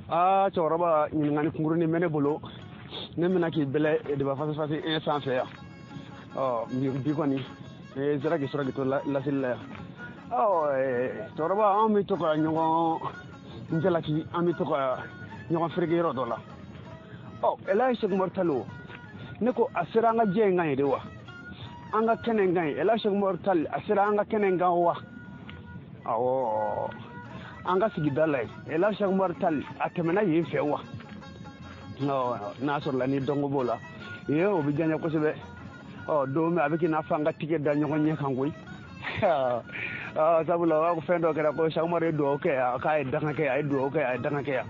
cɛkɔrɔba ɲininkali kunkurunin bɛ ne bolo ne bɛna k'i bɛlɛ deba fasifasi un sanfɛ yan bi kɔni sera k'i sɔrɔ k'i to laseli la yan cɛkɔrɔba an bɛ to ka ɲɔgɔn jalaki an bɛ to ka ɲɔgɔn fereke yɔrɔ dɔ la Elayi Seku Umaru Tall ne ko a sera an ka jɛ in kan ye de wa an ka kɛnɛ in kan ye Elayi Seku Umaru Tall a sera an ka kɛnɛ in kan wa awɔ an ka sigida la yen Elayi Seku Umaru Tall a tɛmɛna yen fɛ wa n'a sɔrɔla ni dɔnko b'o la o bɛ diya n ye kosɛbɛ don min a bɛ k'i n'a fɔ an ka tigɛ da ɲɔgɔn ɲɛ kan koyi sabula ko fɛn dɔ kɛra ko Seku Umaru ye dugawu kɛ yan k'a ye danga kɛ a ye dugawu kɛ a ye danga kɛ yan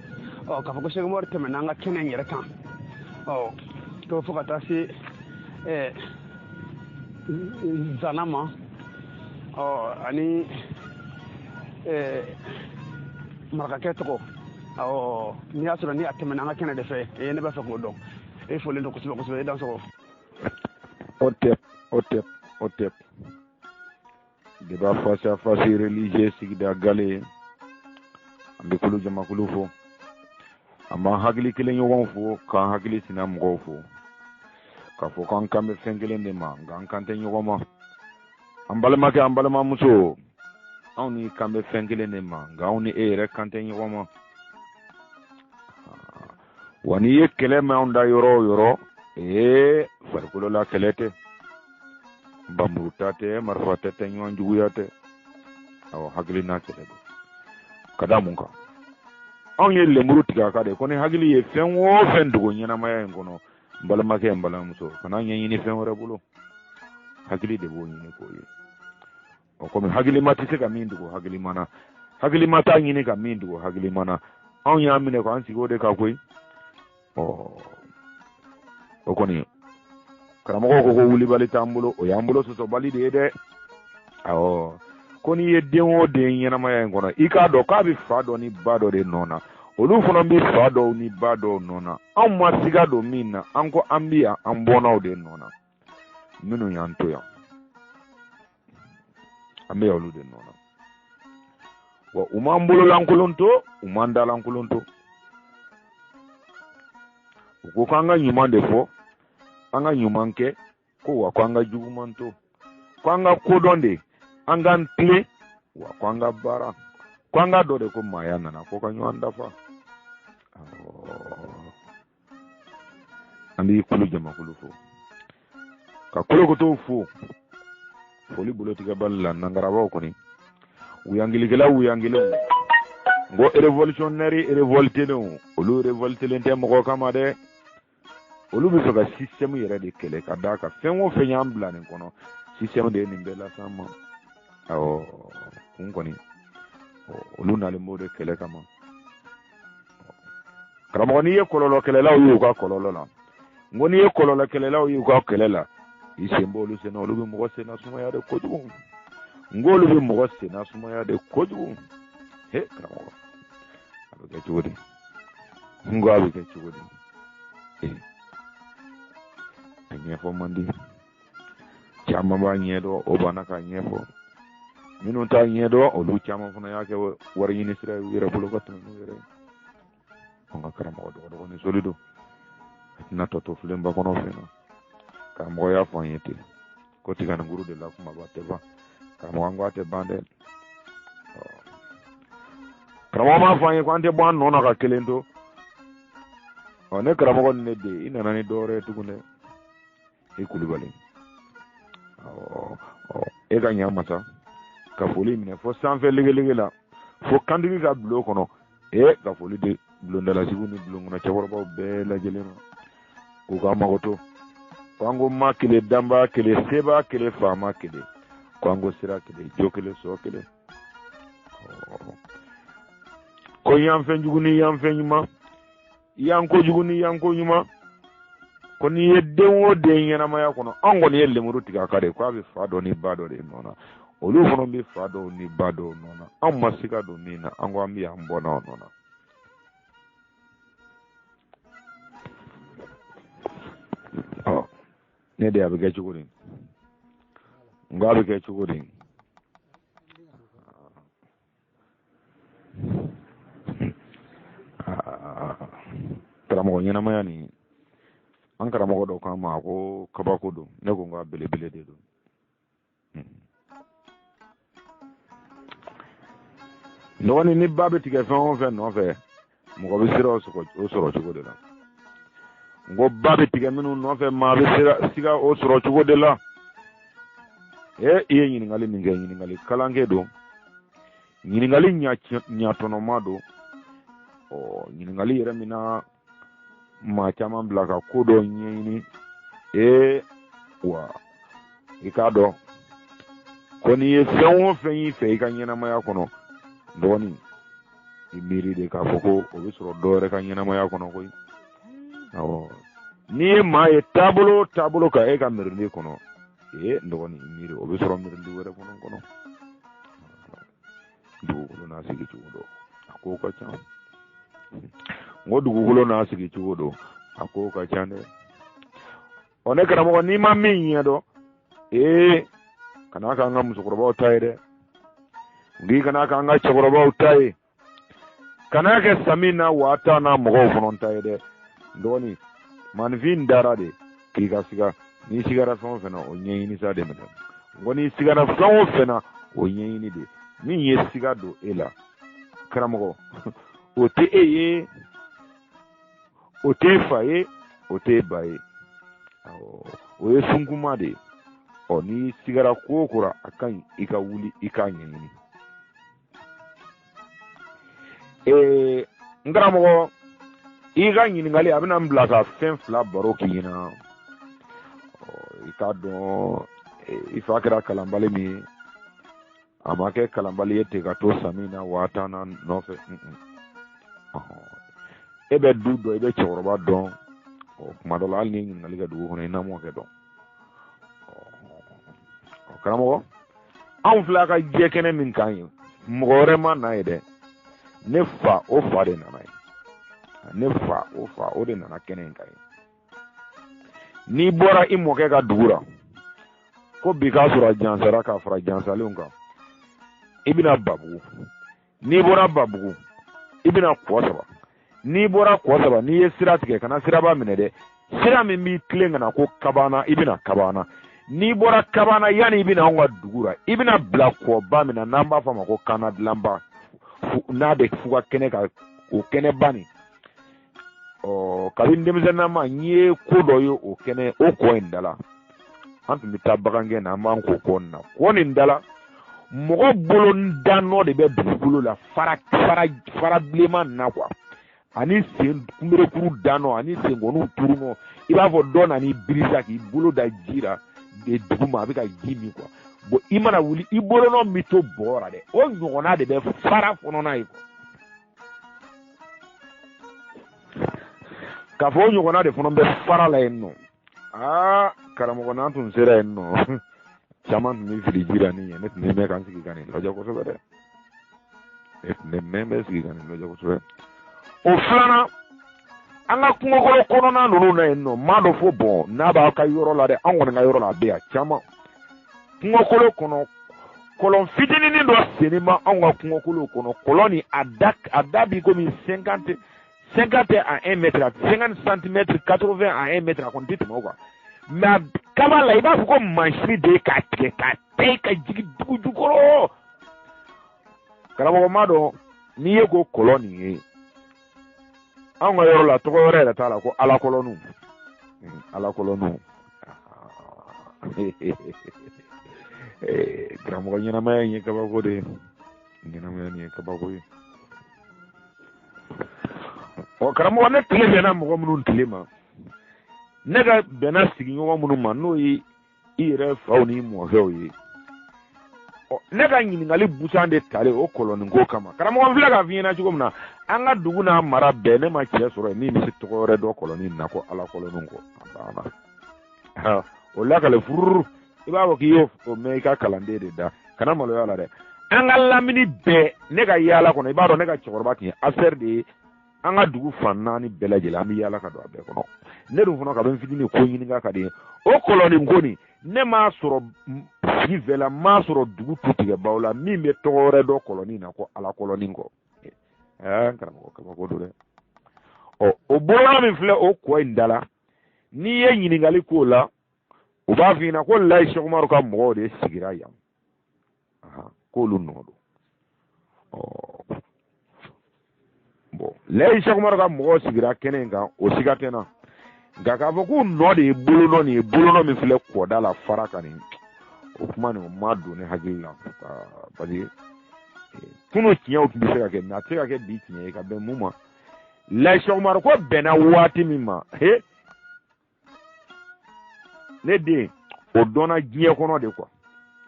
k'a fɔ ko Seku Umaru tɛmɛna an ka kɛnɛ in yɛrɛ kan to fo ka taa se zana ma ani marakakɛ tɔgɔ n'i y'a sɔrɔ ni a tɛmɛna an ka kɛnɛ de fɛ ne b'a fɛ k'o dɔn e fɔlen don kosɛbɛ kosɛbɛ e dansɔgɔ o tɛp débat face à face religieux sigida gale an bɛ kulu jamakulu fo an b'an hakili kelen ɲɔgɔn fo k'an hakili sina mɔgɔw fo k'a fɔ k'an kan bɛ fɛn kelen de ma nka an kan tɛ ɲɔgɔn ma an balimakɛ an balimamuso anw ni kan bɛ fɛn kelen de ma nka anw ni e yɛrɛ kan tɛ ɲɔgɔn ma wa n'i ye kɛlɛ mɛn anw da yɔrɔ o yɔrɔ farikolo la kɛlɛ tɛ bamuru ta tɛ marifa tɛ ɲɔgɔn juguya tɛ awɔ hakili n'a kɛlɛ don ka da mun kan anw ye lemuru tigɛ a kan de ko ni hakili ye fɛn o fɛn dogo ɲɛnamaya in kɔnɔ n balimakɛ n balimamuso kana ɲɛɲini fɛn wɛrɛ bolo hakili de b'o ɲini k'o ye komi hakilima tɛ se ka min dogo hakilima na hakilima t'a ɲini ka min dogo hakilima na anw y'a minɛ k'an sigi o de kan koyi o kɔni karamɔgɔw ko wulibali t'an bolo o y'an bolo sɔsɔbali de ye dɛ awɔ ko n'i ye den o den ɲɛnamaya in kɔnɔ i k'a dɔn k'a bɛ fa dɔ ni ba dɔ de nɔ na olu fana bɛ fa dɔw ni ba dɔw nɔ na anw ma siga don min na an ko an bɛ yan an bɔnnaw de nɔ na minnu y'an to yan an bɛ olu de nɔ na wa u m'an bololankolon to u m'an dalankolon to u ko k'an ka ɲuman de fɔ an ka ɲuman kɛ ko wa ko an ka juguman to ko an ka kodɔn de an k'an tilen wa ko an ka baara ko an ka dɔ de ko maaya nana ko ka ɲɔgɔn dafa an b'i kulu jamakulu fo ka kolokotow fo foli bolotigɛbali la nangarabaw kɔni wuyangilikɛla wuyangilenw n ko révolutionnaire révoltelenw olu révoltelen tɛ mɔgɔ kama dɛ olu bɛ fɛ ka système yɛrɛ de kɛlɛ ka d'a kan fɛn o fɛn y'an bila nin kɔnɔ système de ye nin bɛɛ las'an ma kun kɔni olu nalen b'o de kɛlɛ kama karamɔgɔ n'i ye kɔlɔlɔkɛlɛlaw ye u ka kɔlɔlɔ la n ko n'i ye kɔlɔlɔkɛlɛlaw ye u ka kɛlɛ la i sen b'olu sen na olu bɛ mɔgɔ sen nasumaya de kojugu n ko olu bɛ mɔgɔ sen nasumaya de kojugu karamɔgɔ a bɛ kɛ cogo di n ko a bɛ kɛ cogo di a ɲɛfɔ man di caman b'a ɲɛdɔn o banna k'a ɲɛfɔ minnu t'a ɲɛdɔn olu caman fana y'a kɛ wari ɲini sira ye u yɛrɛ bolo ka tɛmɛ n'u yɛrɛ ye an ka karamɔgɔ dɔgɔdɔgɔnin soli don a tɛna tɔ to filenba kɔnɔ fɛ na karamɔgɔ y'a fɔ an ye ten ko tiganikuru de la kumaba tɛ ban karamɔgɔ an ko a tɛ ban dɛ karamɔgɔ m'a fɔ an ye ko an tɛ bɔ an nɔ na ka kelen to ne karamɔgɔ ni ne den i nana ni dɔwɛrɛ ye tugun dɛ i kulubali e ka ɲa masa ka foli minɛ fo sanfɛ legelege la fo kantigi ka bulon kɔnɔ ka foli de bulondalasigiw ni bulonkɔnɔ cɛkɔrɔbaw bɛɛ lajɛlen ma k'u ka mago to ko an ko ma kelen danba kelen seba kelen faama kelen ko an ko sira kelen jo kelen sɔ kelen ko yan fɛn jugu ni yan fɛn ɲuman yan ko jugu ni yan ko ɲuman ko n'i ye den o den ɲɛnamaya kɔnɔ an kɔni ye lemuru tigɛ a kan de k'a bɛ fa dɔ ni ba dɔ de nɔ na olu fana bɛ fa dɔw ni ba dɔw nɔ na an ma siga don min na an ko an bɛ yan bɔnnaw nɔ na ne de a bɛ kɛ cogo di n ko a bɛ kɛ cogo di karamɔgɔ ɲɛnamaya ni an karamɔgɔ dɔ k'an ma ko kabako don ne ko n ka belebele de don dɔgɔnin ni ba bɛ tigɛ fɛn o fɛn nɔfɛ mɔgɔ bɛ siran o sɔrɔ cogo de la n ko ba bɛ tigɛ minnu nɔfɛ maa bɛ siga o sɔrɔ cogo de la i ye ɲininkali min kɛ ɲininkali kalankɛ don ɲininkali ɲatɔnɔma don ɲininkali yɛrɛ min na maa caman bila ka ko dɔ ɲɛɲini wa i k'a dɔn ko n'i ye fɛn o fɛn y'i fɛ i ka ɲɛnamaya kɔnɔ dɔgɔnin i miiri de k'a fɔ ko o bɛ sɔrɔ dɔ wɛrɛ ka ɲɛnamaya kɔnɔ koyi n'i ye maa ye taabolo ka e ka miirili kɔnɔ dɔgɔnin i miiri o bɛ sɔrɔ miirili wɛrɛ kɔnɔ dugukolo n'a sigi cogo dɔn a ko ka ca n ko dugukolo n'a sigi cogo dɔn a ko ka ca dɛ ne karamɔgɔ n'i ma min ɲɛ dɔn kana k'an ka musokɔrɔbaw ta ye dɛ ngi kana k'an ka cɛkɔrɔbaw ta ye kana kɛ sami na waa tan na mɔgɔw fana ta ye dɛ dɔgɔnin maanifin dara de k'i ka siga n'i sigara fɛn o fɛn na o ɲɛɲini sa de minɛ n ko n'i sigara fɛn o fɛn na o ɲɛɲini de min ye siga don e la karamɔgɔ o tɛ e ye o tɛ fa ye o tɛ ba ye o ye sunkuma de ye n'i sigara ko o ko a ka ɲi i ka wuli i k'a ɲɛɲini n karamɔgɔ i ka ɲininkali a bɛna n bila ka fɛn fila baro k'i ɲɛna i k'a dɔn i fa kɛra kalanbali min ye a ma kɛ kalanbali ye ten ka to sami na waa tan na nɔfɛ e bɛ du dɔn i bɛ cɛkɔrɔba dɔn kuma dɔ la hali ni ɲininkali kɛ dugu kɔnɔ i n'a m'o kɛ dɔn karamɔgɔ anw filɛ ka jɛ kɛnɛ min kan ye mɔgɔ wɛrɛ ma na ye dɛ ne fa o fa de nana ye ne fa o de nana kɛnɛ in kan ye n'i bɔra i mɔkɛ ka dugu la ko bi k'a sɔrɔ jansara k'a fara jansalenw kan i bɛna Babugu n'i bɔra Babugu i bɛna kɔ saba n'i bɔra kɔ saba n'i ye sira tigɛ kana siraba minɛ dɛ sira min b'i tilen ka na ko Kabana i bɛna Kabana n'i bɔra Kabana yanni i bɛna anw ka dugu la i bɛna bila kɔba min na n'an b'a fɔ a ma ko kana dilanba n'a bɛ fuga kɛnɛ kan o kɛnɛba nin kabini denmisɛnnin ma n ye ko dɔ ye o kɛnɛ o kɔ in da la an tun bɛ taa bagan gɛn na an b'an ko kɔ nin na kɔ nin da la mɔgɔ bolo danɔ de bɛ dugukolo la fara bilenman na kuwa ani sen kunberekuru danɔ ani senkɔniw turunɔ i b'a fɔ dɔ nana i birisa k'i bolo da ji la dugu ma a bɛ ka ji min kuwa bon i mana wuli i bolonɔ bɛ to bɔgɔ la dɛ o ɲɔgɔnna de bɛ fara kɔnɔna ye kuwa k'a fɔ o ɲɔgɔnna de fana bɛ fara la yen nɔ karamɔgɔ n'an tun sera yen nɔ caman tun bɛ fili ji la ni ye ne tun bɛ mɛn k'an sigi ka nin lajɛ kosɛbɛ dɛ ne tun bɛ mɛn bɛ sigi ka nin lajɛ kosɛbɛ o filanan an ka kungokɔnɔ kɔnɔna ninnu na yen nɔ maa dɔ fɔ bɔn n'a b'a ka yɔrɔ la dɛ an kɔni ka yɔrɔ la a bɛ yan caman kungokolo kɔnɔ kɔlɔn fitinin dɔ senni ma anw ka kungokolo kɔnɔ kɔlɔn ni a da bi komi 50 à 1 mètre 50 centimètres 80 à 1 mètre a kɔni tɛ tɛmɛ o kan mais kaba la i b'a fɔ ko mansin de ye k'a tigɛ k'a tɛ ka jigin dugu jukɔrɔ karamɔgɔ ma dɔn n'i ye ko kɔlɔn nin ye anw ka yɔrɔ la tɔgɔ wɛrɛ yɛrɛ t'a la ko alakɔlɔnniw alakɔlɔnniw karamɔgɔ ɲɛnamaya in ye kabako de ye ɲɛnamaya nin ye kabako ye karamɔgɔ ne tile bɛnna mɔgɔ minnu tile ma ne ka bɛnna sigiɲɔgɔn minnu ma n'o ye i yɛrɛ faw ni mɔkɛw ye ne ka ɲininkali busan de talen o kɔlɔnin ko kama karamɔgɔ filɛ k'a f'i ɲɛna cogo min na an ka dugu n'a mara bɛɛ ne ma cɛ sɔrɔ yen min bɛ se tɔgɔ wɛrɛ dɔ kɔlɔnin na ko alakɔlɔninw kɔ a banna o lakale fururu i b'a fɔ k'i y'o mɛn i ka kalanden de da kana maloya la dɛ an ka lamini bɛɛ ne ka yaala kɔnɔ i b'a dɔn ne ka cɛkɔrɔba tun ye affaire de ye an ka dugu fan 4 bɛɛ lajɛlen an bɛ yaala ka don a bɛɛ kɔnɔ ne dun fana ka bɛ n fitinin ko ɲininka ka di ye o kɔlɔnin ko nin ne m'a sɔrɔ sigi fɛ la m'a sɔrɔ dugu tutigɛbaw la min bɛ tɔgɔ wɛrɛ dɔn kɔlɔnin na ko alakɔlɔnin kɔ n karamɔgɔ kabako don dɛ o bolo min filɛ o kɔ in dala n'i ye ɲininkali k'o la u b'a f'i ɲɛna ko layi Sɛki Umaru ka mɔgɔw de sigira yan k'olu nɔ don bon layi Sɛki Umaru ka mɔgɔw sigira kɛnɛ in kan o siga tɛ n na nka k'a fɔ k'u nɔ de ye bolonɔ nin ye bolonɔ min filɛ kɔda la fara kan nin o kuma nin o ma don ne hakili la parce que kunun tiɲɛw tun bɛ se ka kɛ mɛ a tɛ se ka kɛ bi tiɲɛ ye ka bɛn mun ma layi Sɛki Umaru ko bɛnna waati min ma ne den o dɔnna diɲɛ kɔnɔ de quoi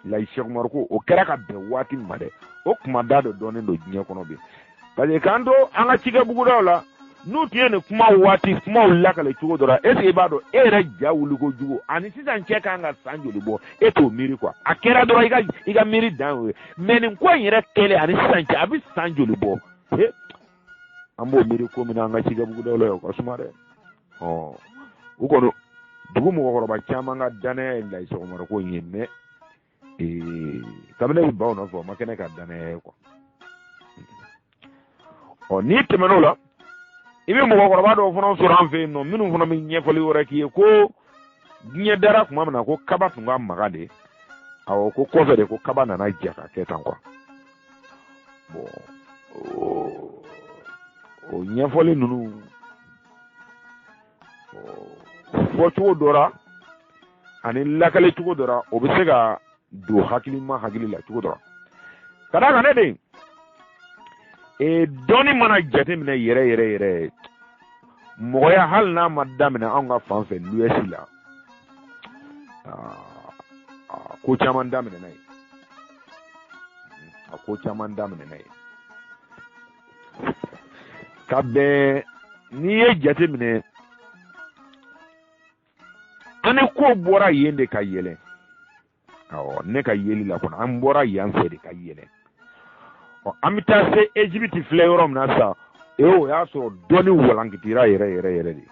layi Sɛki Umaru ko o kɛra ka bɛn waati min ma dɛ o kuma da dɔ dɔnnen don diɲɛ kɔnɔ bi parce que k'an to an ka cikɛ bugudaw la n'u tun ye nin kuma waati kumaw lakale cogo dɔ la est ce que i b'a dɔn e yɛrɛ ja wuli ko jugu ani sisan cɛ kan ka san joli bɔ e t'o miiri quoi a kɛra dɔrɔn i ka miiri dan y'o ye mais nin ko in yɛrɛ kɛlen ani sisan cɛ a bɛ san joli bɔ an b'o miiri ko min na an ka cikɛ bugudaw la o ka suma dɛ u kɔni dugu mɔgɔkɔrɔba caman ka danaya ye layi Sɛki Umaru ko in ye mais kabini ne bɛ baw nɔfɛ o ma kɛ ne ka danaya ye quoi n'i tɛmɛn'o la i bɛ mɔgɔkɔrɔba dɔw fana sɔrɔ an fɛ yen nɔ minnu fana bɛ ɲɛfɔli wɛrɛ k'i ye ko diɲɛ dara tuma min na ko kaba tun ka maga de ko kɔfɛ de ko kaba nana ja ka kɛ tan quoi bon o ɲɛfɔli ninnu fɔcogo dɔ la ani lakale cogo dɔ la o bɛ se ka don hakili la cogo dɔ la ka d'a kan ne den dɔnni mana jateminɛ yɛrɛ mɔgɔya hali n'a ma daminɛ anw ka fan fɛ l'US la ko caman daminɛna yen ka bɛn n'i ye jateminɛ an ni ko bɔra yen de ka yɛlɛ ne ka yeli la kɔnɔ an bɔra yan fɛ de ka yɛlɛ an bɛ taa se Egypte filɛ yɔrɔ min na sa o y'a sɔrɔ dɔnni walankitira yɛrɛ de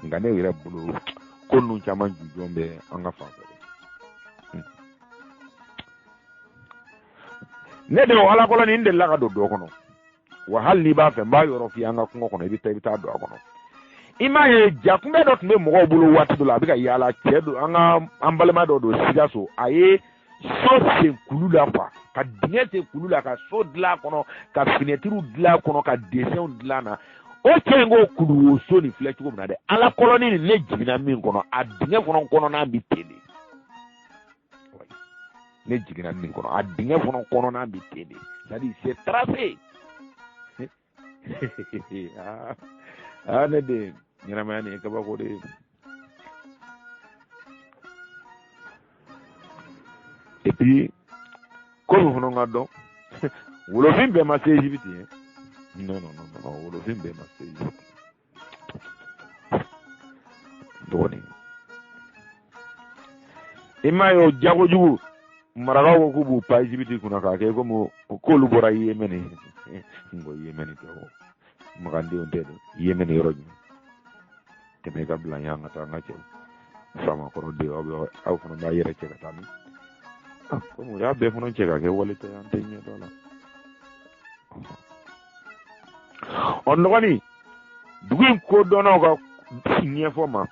nka ne yɛrɛ bolo ko ninnu caman jujɔn bɛ an ka fan fɛ ne de ala kɔlɔn nin delila ka don dɔ kɔnɔ wa hali n'i b'a fɛ n b'a yɔrɔ f'i ye an ka kungo kɔnɔ i bɛ taa don a kɔnɔ i m'a ye jakunbɛ dɔ tun bɛ mɔgɔw bolo waati dɔ la a bɛ ka yaala cɛ don an balima dɔ don Sikaso a ye so sen kulu la quoi ka dingɛ sen kulu la ka so dilan kɔnɔ ka finɛtiriw dilan kɔnɔ ka desɛnw dilan na o cɛ in ko kulu o so nin filɛ cogo min na dɛ ala kɔlɔni nin ne jiginna min kɔnɔ a dingɛ fana kɔnɔna bɛ ten de ne jiginna min kɔnɔ a dingɛ fana kɔnɔna bɛ ten de c'est à dire c'est tracé ne de ɲɛnamaya nin ye kabako de ye et puis ko min fana ka dɔn wolofin bɛɛ ma se Egypte ye non wolofin bɛɛ ma se Egypte dɔgɔnin i m'a ye o jagojugu marakaw ko k'u b'u pa Egypte kunna k'a kɛ komi k'olu bɔra Yemeni n ko Yemeni tɛ o magandenw tɛ dɛ Yemeni yɔrɔ jumɛn tɛmɛ i ka bila yan ka taa an ka cɛw faama kɔrɔ den aw fana b'a yɛrɛ cɛ ka taa min komi o y'a bɛɛ fana cɛ ka kɛ wale tɛ an tɛ ɲɛ dɔ la nɔgɔnin dugu in kodɔnnaw ka ɲɛfɔ ma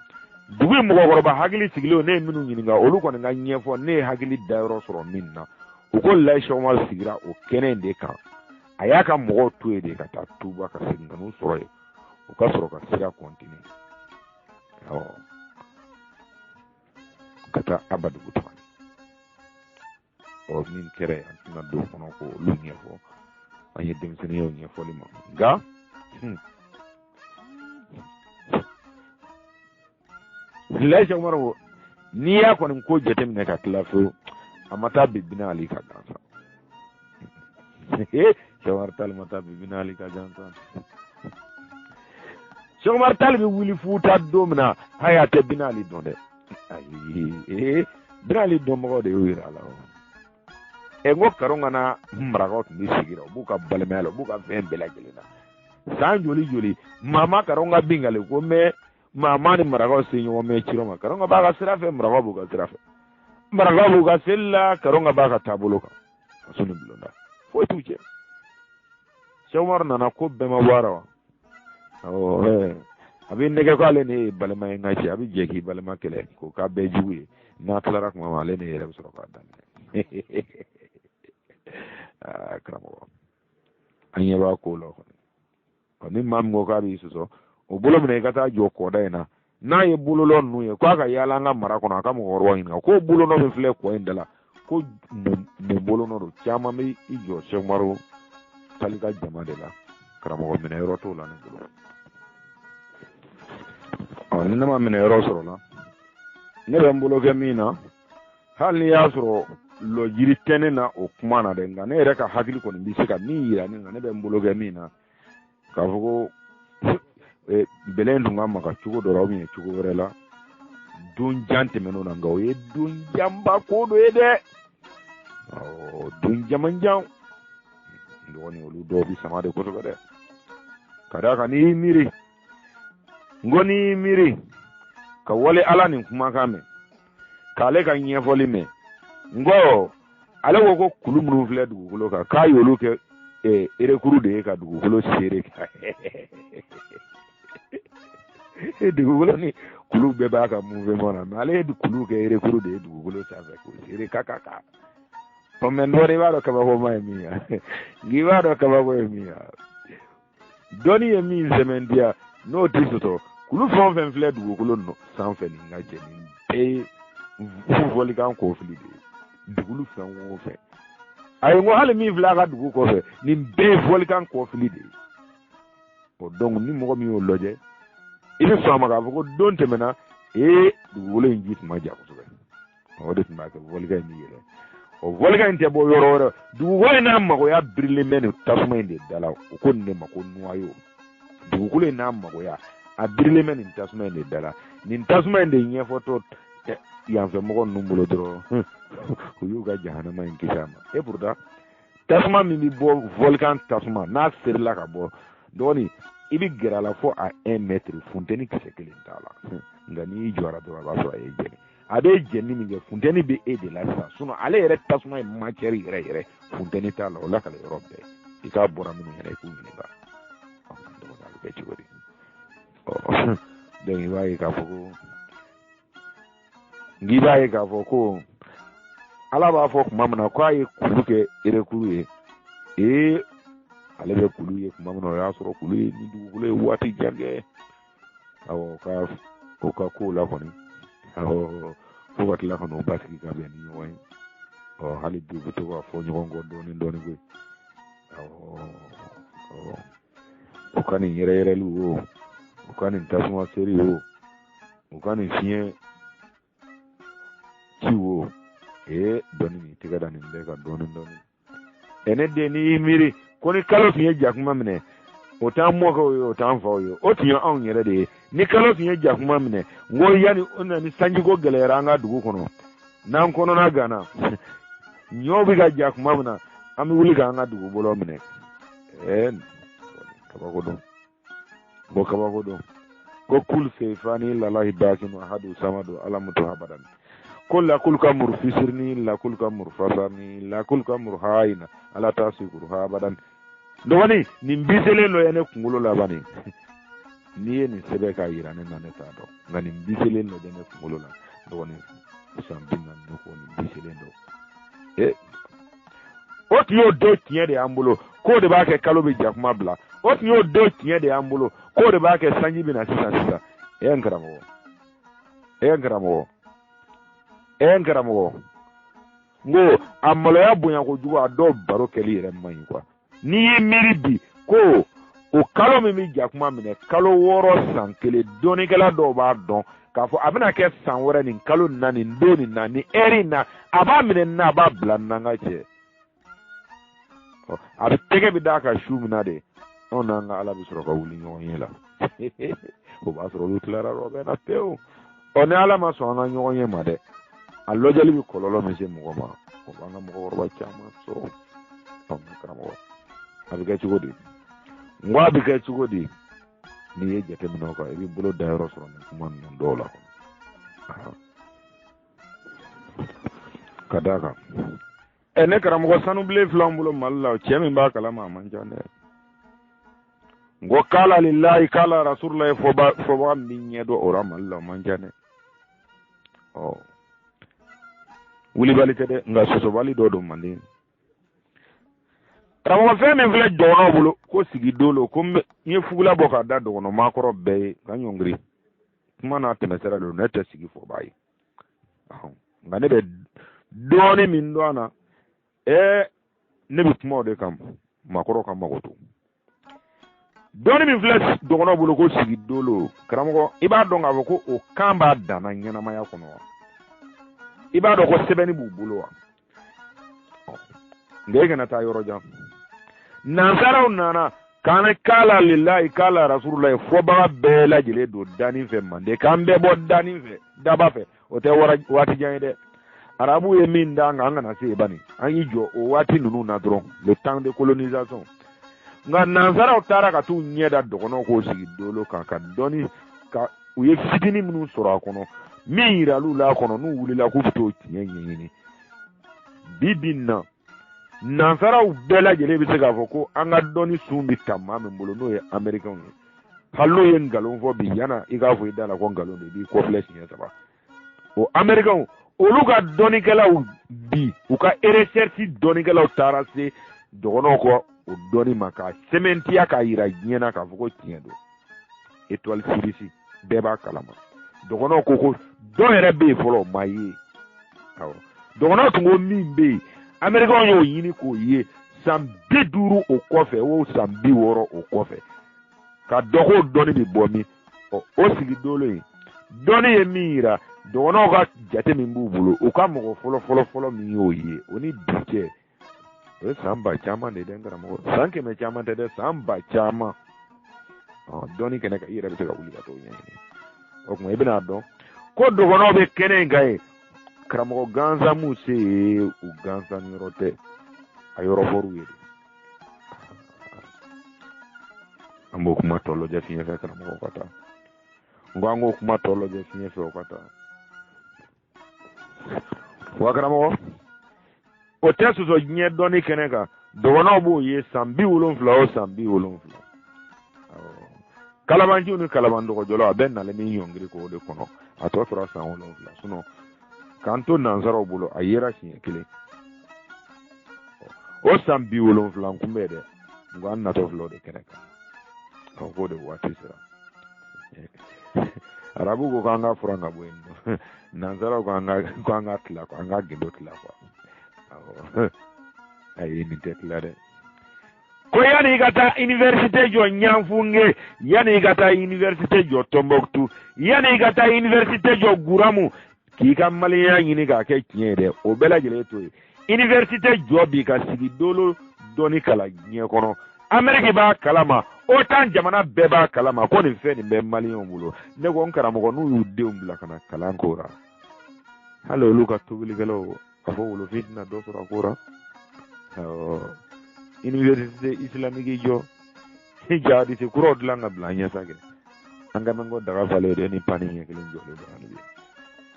dugu in mɔgɔkɔrɔba hakili sigilen ne ye minnu ɲininka olu kɔni ka ɲɛfɔ ne ye hakili dayɔrɔ sɔrɔ min na u ko layi Sɛki Umaru sigira o kɛnɛ in de kan a y'a ka mɔgɔw to yen de ka taa tuuba ka segin ka n'u sɔrɔ yen u ka sɔrɔ ka sira kɔntine ka taa Abadugu tuguni min kɛra an tɛna don kɔnɔ ko olu ɲɛfɔ an ye denmisɛnninyaw ɲɛfɔli ma nka layi Sɛki Umaru n'i y'a kɔni ko jateminɛ ka tila fewu a ma taa Bibina Ali ka gansan Sɛki Umaru Tall ma taa Bibina Ali ka gansan Sɛki Umaru Tall bɛ wuli Futa don min na hali a tɛ Bina Ali dɔn dɛ ayi Bina Ali dɔnbagaw de y'o yira a la n ko Karonga marakaw tun bɛ sigi u b'u ka balimaya la u b'u ka fɛn bɛɛ lajɛlen na san joli maa ma Karonga bingale ko mais maa ma ni marakaw se ɲɔgɔn mɛ Cirɔ ma Karonga b'a ka sira fɛ marakaw b'u ka sira fɛ marakaw b'u ka seli la Karonga b'a ka taabolo kan ka so ni bulonda foyi t'u cɛ Sɛki Umaru nana ko bɛɛ ma bɔ a la wa abi nege ko ale ne balma ngaci abi jeki balma kele ko ka be juwi na tlara ko ma ale ne yere so ko dan kramo anya ba ko lo ko ni mam go ka bi so o bolo mene kata jo ko da na ye bolo lo nu ye ko aka yala nga mara ko na ka mo ro hin ko bolo no be fle ko indala ko mo bolo no chama mi ijo se maro talika jama de la kramo ko mene ro to la ne bolo ni nama mene yɔrɔ sɔrɔ la ne bɛ n bolo kɛ min na hali ni y'a sɔrɔ lɔ jiri tɛ ne na o kuma na dɛ nka ne yɛrɛ ka hakili kɔni bɛ se ka min yira ne na ne bɛ n bolo kɛ min na k'a fɔ ko bɛlɛ tun ka maga cogo dɔ la o ye cogo wɛrɛ la don jan tɛmɛn'o na nka o ye don janba ko dɔ ye dɛ don jamanjan dɔgɔnin olu dɔw bɛ sama de kosɛbɛ dɛ ka d'a kan n'i y'i miiri ngoni miri ka wale ala nin kumakan mɛn k'ale ka ɲɛfɔli mɛn ngo ale ko kulu minnu filɛ dugukolo kan k'a y'olu kɛ erekuru de ye ka dugukolo seere dugukolo ni kulu bɛɛ b'a ka mouvement na mais ale ye kulu kɛ erekuru de ye dugukolo sanfɛ k'o seere kaka mais dɔ de b'a dɔn kabako ye min ye n'i b'a dɔn kabako ye min ye dɔnni ye min sɛmɛn diya n'o tɛ sɔsɔ kulu fɛn fɛn filɛ dugukolo sanfɛ nin ka jɛ nin bɛɛ ye fɔlikan kɔfili de ye dugukolo fɛn o fɛn a ye n ko hali min filɛ a ka dugu kɔfɛ nin bɛɛ ye fɔlikan kɔfili de ye o donc ni mɔgɔ min y'o lajɛ i bɛ sɔn a ma k'a fɔ ko don tɛmɛna dugukolo in ji tun ma ja kosɛbɛ o de tun b'a kɛ fɔlikan in bɛ yɛlɛ o fɔlikan in tɛ bɔ yɔrɔ wɛrɛ dugukolo in n'a magoya birilen bɛ nin tasuma in de da la o ko nin de ma ko noyau dugukolo in n'a magoya a birilen bɛ nin tasuma in de da la nin tasuma in de ɲɛfɔtɔ yanfɛ mɔgɔ ninnu bolo dɔrɔn u y'u ka jahanama in kisi a ma et pourtant tasuma min bɛ bɔ volcan tasuma n'a serila ka bɔ dɔgɔnin i bɛ gɛrɛ a la fo a 1 mètre funtɛni kisɛ kelen t'a la nka n'i jɔra dɔrɔn a b'a sɔrɔ a ye jɛni a bɛ jɛni min kɛ funtɛni bɛ e de la sisan sinon ale yɛrɛ tasuma ye matière yɛrɛ funtɛni t'a la o la ka yɔrɔ bɛɛ i k'a bɔra minnu yɛrɛ i k'u ɲininka a bɛ kɛ cogo di donc i b'a ye k'a fɔ ko ala b'a fɔ tuma min na ko a ye kulu kɛ erekuru ye ale bɛ kulu ye tuma min na o y'a sɔrɔ kulu ye ni dugukolo ye waati jan kɛ awɔ o ka kow la kɔni awɔ fo ka tila ka n'o basigi ka bɛn ni ɲɔgɔn ye hali bi u bɛ to ka fɔ ɲɔgɔn kɔ dɔɔnin dɔɔnin koyi awɔ u ka nin yɛrɛyɛrɛliw o u ka nin tasuma seri o u ka nin fiɲɛ ci o dɔɔnin nin tɛgɛ da nin bɛɛ ka dɔɔnin dɔɔnin ne den n'i y'i miiri ko ni kalo tun ye jakuma minɛ o t'an mɔkɛw ye o t'an faw ye o tun ye anw yɛrɛ de ye ni kalo tun ye jakuma minɛ n ko yanni o na ni sanjiko gɛlɛyara an ka dugu kɔnɔ n'an kɔnɔna gana ɲɔw bɛ ka jakuma min na an bɛ wuli k'an ka dugukolo minɛ kabako don ko kul feifani lalahi bakinu ahadu samadu alamutu habadan ko la kul ka murfisirni la kul ka murfasarni la kul ka murhaina ala tasikuru habadan dɔgɔnin nin biselen dɔ ye ne kunkolo laban nin n'i ye nin sɛbɛn k'a yira ne na ne t'a dɔn nka nin biselen dɔ bɛ ne kunkolo la dɔgɔnin san 40 ne ko nin biselen dɔ o tun y'o don tiɲɛ de y'an bolo k'o de b'a kɛ kalo bɛ jakuma bila o tun y'o don tiɲɛ de y'an bolo k'o de b'a kɛ sanji bɛ na sisan n karamɔgɔ n ko a maloya bonya kojugu a dɔw baro kɛli yɛrɛ man ɲi quoi n'i ye miiri bi ko o kalo min bɛ jakuma minɛ kalo 6 san 1 dɔnnikɛla dɔw b'a dɔn k'a fɔ a bɛna kɛ san wɛrɛ nin kalo nin na nin don nin na nin heure in na a b'a minɛ nin na a b'a bila nin na n ka cɛ a bɛ tɛgɛ bɛ d'a kan su min na de anw n'an ka ala bɛ sɔrɔ ka wuli ɲɔgɔn ye la o b'a sɔrɔ olu tilara yɔrɔ bɛɛ na pewu ni ala ma sɔn an ka ɲɔgɔn ye ma dɛ a lɔjali bɛ kɔlɔlɔ min se mɔgɔ ma o b'an ka mɔgɔkɔrɔba caman sɔrɔ karamɔgɔ a bɛ kɛ cogo di n ko a bɛ kɛ cogo di n'i ye jateminɛ o kan i b'i bolo da yɔrɔ sɔrɔ nin kuma ninnu dɔw la ka d'a kan ne karamɔgɔ sanubilen filɛ an bolo mali la cɛ min b'a kalama a man ca dɛ ngo kala lillahi kala rasulullah foba minye do orama Allah manjane oh wuli bali tede nga soso bali do mandi rawo fe men vle dono bulo ko sigi dolo ko nye fugula boka da dono makoro be kanyongri mana temesera do nete sigi fobai nga ne be doni min dona ne bi kuma de kam makoro kam magoto doni min flex dono bulo ko sigi dolo karamo iba do nga ko o kamba dana nyana maya kono iba do ko sebeni bu bulo wa ngege na ta yoro jam nansaraw nana kana kala lillahi kala rasulullah fo ba bela jele do dani fe mande kambe bo dani fe daba fe o te wati jande arabu ye min danga ngana se bani anyi jo o wati nunu na dron le temps de colonisation nga nansaraw tara ka tu nyeda dogono ko sigi dolo ka doni ka uye fitini munu sura kono mira lula kono nu wulila ku fito nyenyenyi bibinna nansaraw bela jele bi se ga foko anga doni sumbi tamame mbolo no ye american ni hallo ye ngalon fo bi yana iga fo idala ko ngalon de bi ko flesh ni saba o american oluga doni kala bi uka recherche doni kala tara se dogono ko o doni maka sementia ka ira nyena ka foko tiendo étoile sirisi beba kalama dogono ko do rebe folo mayi awo dogono tungo mimbe American yo yini ko ye sambi duru o kofe wo sambi woro o kofe ka dogo doni bi bomi o sigi dolo yi doni ye mira dono ga jate min bubulo o ka mo folo mi yo ye oni bike o samba chama de dengara mo sanke me chama de samba chama doni kene ka ira be ka wuli ka to yini o ko ebina do ko dogo no be kene ngai kramo ganza muse u ganza nirote ayoro foru yedi ambo kuma tolo je finye fe kramo kata ngwango kuma tolo je finye fe kata wa kramo o tesu so nye doni keneka dogono bo ye sambi ulon fla kalabanji unu kalabando ko jolo aben na le mi yongri ko de kono ato tora sa ulon fla suno kanto nansaraw bulo ayera sinya kile o sambi wolon flan kumbede ngwan na to flo de keneka ko de wati sira arabu ko kanga furanga bueno nansaraw kanga tla ko anga gindo tla ko ayi ni teklare ko yani gata université jo nyamfunge yani gata université jo Tombouctou yani gata université jo Guramu ki ka maliya yini ka ke tiɲɛ dɛ o bɛɛ lajɛlen to ye université jɔ bi ka sigi dolo dɔni kala diɲɛ kɔnɔ Amérique b'a kalama o tan jamana bɛɛ b'a kalama ko nin fɛn nin bɛ maliyɛnw bolo ne ko n karamɔgɔ n'u y'u denw bila ka na kalan ko ra hali olu ka tobilikɛlaw ka fɔ wolofin tɛna dɔ sɔrɔ a ko ra université islamique jɔ jihadiste kuraw dilan ka bila an ɲɛ sanfɛ an ka mɛn ko daga falen de ni pani ɲɛ kelen jɔlen don hali bi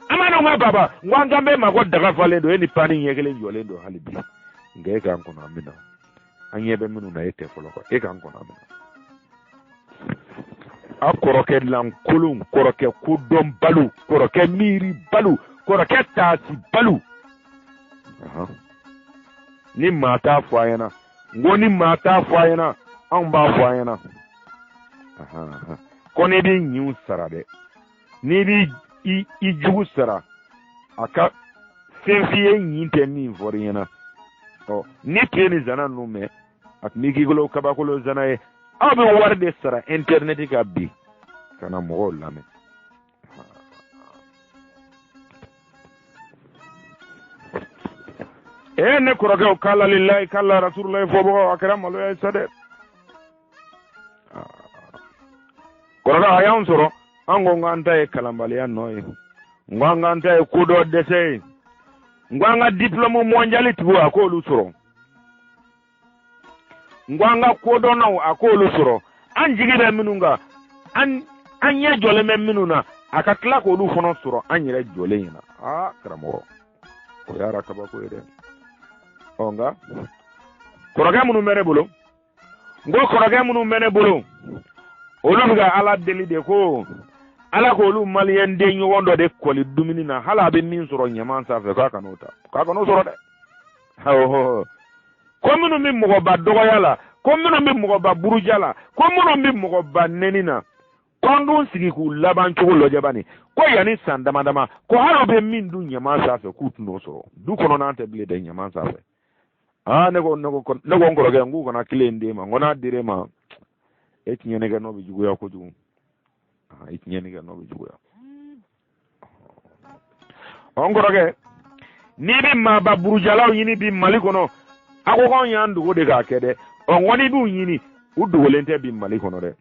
amana ma baba ngwanga be ma ko daga falen do ni pani ɲɛ kelen jɔlen don hali bi nka e kan kɔnɔ amina an ɲɛ bɛ minnu na e tɛ fɔlɔ kɔ e kan kɔnɔ amina a kɔrɔkɛ lankolon kɔrɔkɛ kodɔn balu kɔrɔkɛ miiri balu kɔrɔkɛ taasi balu ni maa t'a fɔ a ɲɛna ngo ni maa t'a fɔ a ɲɛna anw b'a fɔ a ɲɛna ko ne bɛ ɲiw sara dɛ ni bɛ i jugu sara a ka fɛn f'i ye ɲin tɛ min fɔra i ɲɛna ni tile ni zana ninnu mɛn a tun b'i k'i bolo kabakolo zana ye aw bɛ wari de sara internet ka bi ka na mɔgɔw lamɛn ne kɔrɔkɛw k'ala lillahi k'ala rasulillahi fɔbagaw a kɛra maloya ye sa dɛ kɔrɔkɛ a y'anw sɔrɔ an ko k'an ta ye kalanbaliya nɔ ye n ko an k'an ta ye ko dɔ dɛsɛ ye n ko an ka diplôme mondial tigiw a k'olu sɔrɔ n ko an ka kodɔnnaw a k'olu sɔrɔ an jigi bɛ minnu kan an ɲɛ jɔlen bɛ minnu na a ka tila k'olu fana sɔrɔ an yɛrɛ jɔlen ɲɛna karamɔgɔ o y'ara kabako ye dɛ nka kɔrɔkɛ minnu bɛ ne bolo ngo koroge munu mene bolo olu ga ala deli de ko ala ko olu malien de nyondo de koli dumini na hala be min soro nyaman sa fe ka kanota ka kanu soro de ko munu mi mo ba dogo yala ko munu mi mo ba burujala ko munu mi mo ba nenina kondun sigi ku laban chugo lojabani ko yani sandama dama ko halo be min du nyaman sa fe ku tuno soro du kono na ante bile de nyaman sa fe nego ngoroge ngu kona kilende ma ngona dire ma etinyene ga no bi jugo ya ko jugo etinyene ga no bi jugo ya ongoroge ni bi ma ba burujala yini bi malikono akoko nyandu go de ga kede ongoni bi yini udugolente bi malikono de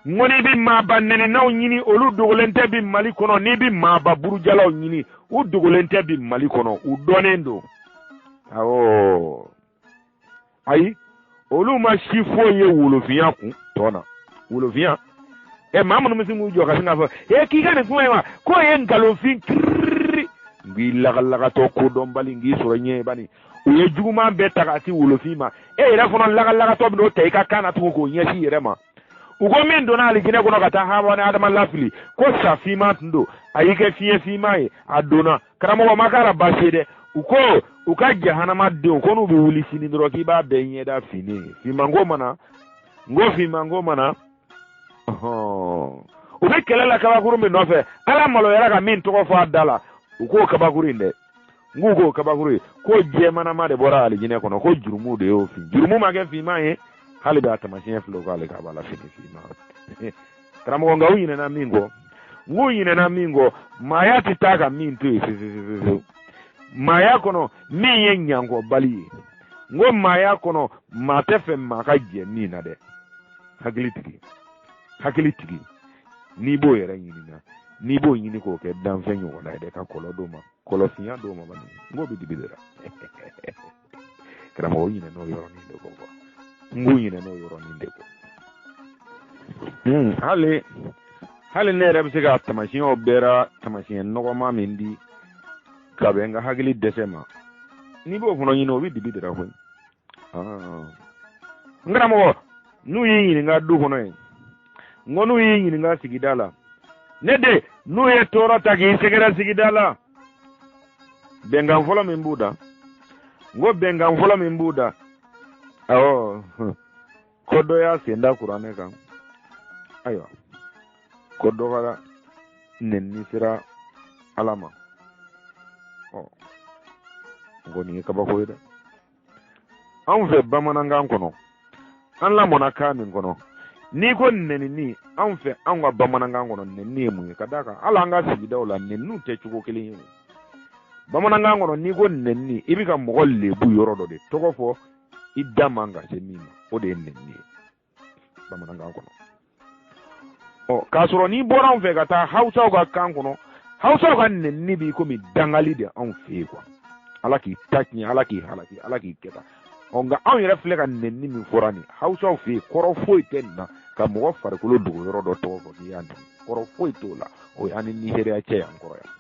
ngoni bi ma ba nene na yini olu dugolente bi malikono ni bi ma ba burujala yini udugolente bi malikono udonendo awo ayi olu ma shifo ye wolofiya kun tona wolofiya mamu no misimu jo ka singa fo kika ne kuma ko ye ngalofin ngi laga to ko don bali ngi soro nye bani o ye juguma be takati wolofima ira fono laga to no te ka kana to ko nyesi yere ma ugo min dona ali gine ko no kata ha wona adama lafili ko safima ndo ayike fiye fima e adona karamo wa makara basede uko uka jahanama de ko no be wuli sini ndo ki ba be nyeda fini fima ngoma na ube kelela kabakuru mi nofe ala malo yara ka min to fa dala uko kabakuru inde ngugo kabakuru ko jemana ma de bora ali jine kono ko jurumu de yo fi jurumu ma ke fi ma he hali da tamashin flo ko ali ka bala fi ma karamo nga uyine na mingo nguyine na mingo maya titaka min tu fi maya kono mi yenyango bali ngo maya kono matefe makaje ni na de hakilitigi ni bo yera nyini na ni bo nyini ko ke dan fenyo wala de ka kolo doma kolo finya doma bani ngo bi dibidera kala mo yine no yoro ni de ko ngo yine no yoro ni de ko hali ne rebe se ga tamashin obera tamashin no ma mindi ka benga hagili desema ni bo funo nyino bi dibidera ko ngara mo nu yini nga du hono en ngonu yini nga sigidala nede nu ye toro tagi segera sigidala benga folo mimbuda ngo benga folo mimbuda awo kodo ya senda kurane kan ayo kodo gara nenni sira alama ngoni ka ba koyda an fe bamananga kono an la mona kamin kono ni ko neni ni an fe an wa bamananga kono neni mu kadaka ala nga sigida wala nenu te chugo kelin bamananga kono ni ko neni ibika mo lebu yoro do de toko fo idamanga se mima o de neni bamananga kono kasoro ni bora an fe kata hausa ga kan kono hausa ga neni bi ko mi dangali de an fe kwa ala ki takni ala ki keta onga an yɛrɛ filɛ ka nenni min fɔra ni hausaw fɛ yen kɔrɔ foyi tɛ nin na ka mɔgɔ farikolo dogo yɔrɔ dɔ tɔgɔ fɔ n'i y'a nɛni kɔrɔ foyi t'o la o ye an ni nizeriya cɛ yan kɔrɔ yan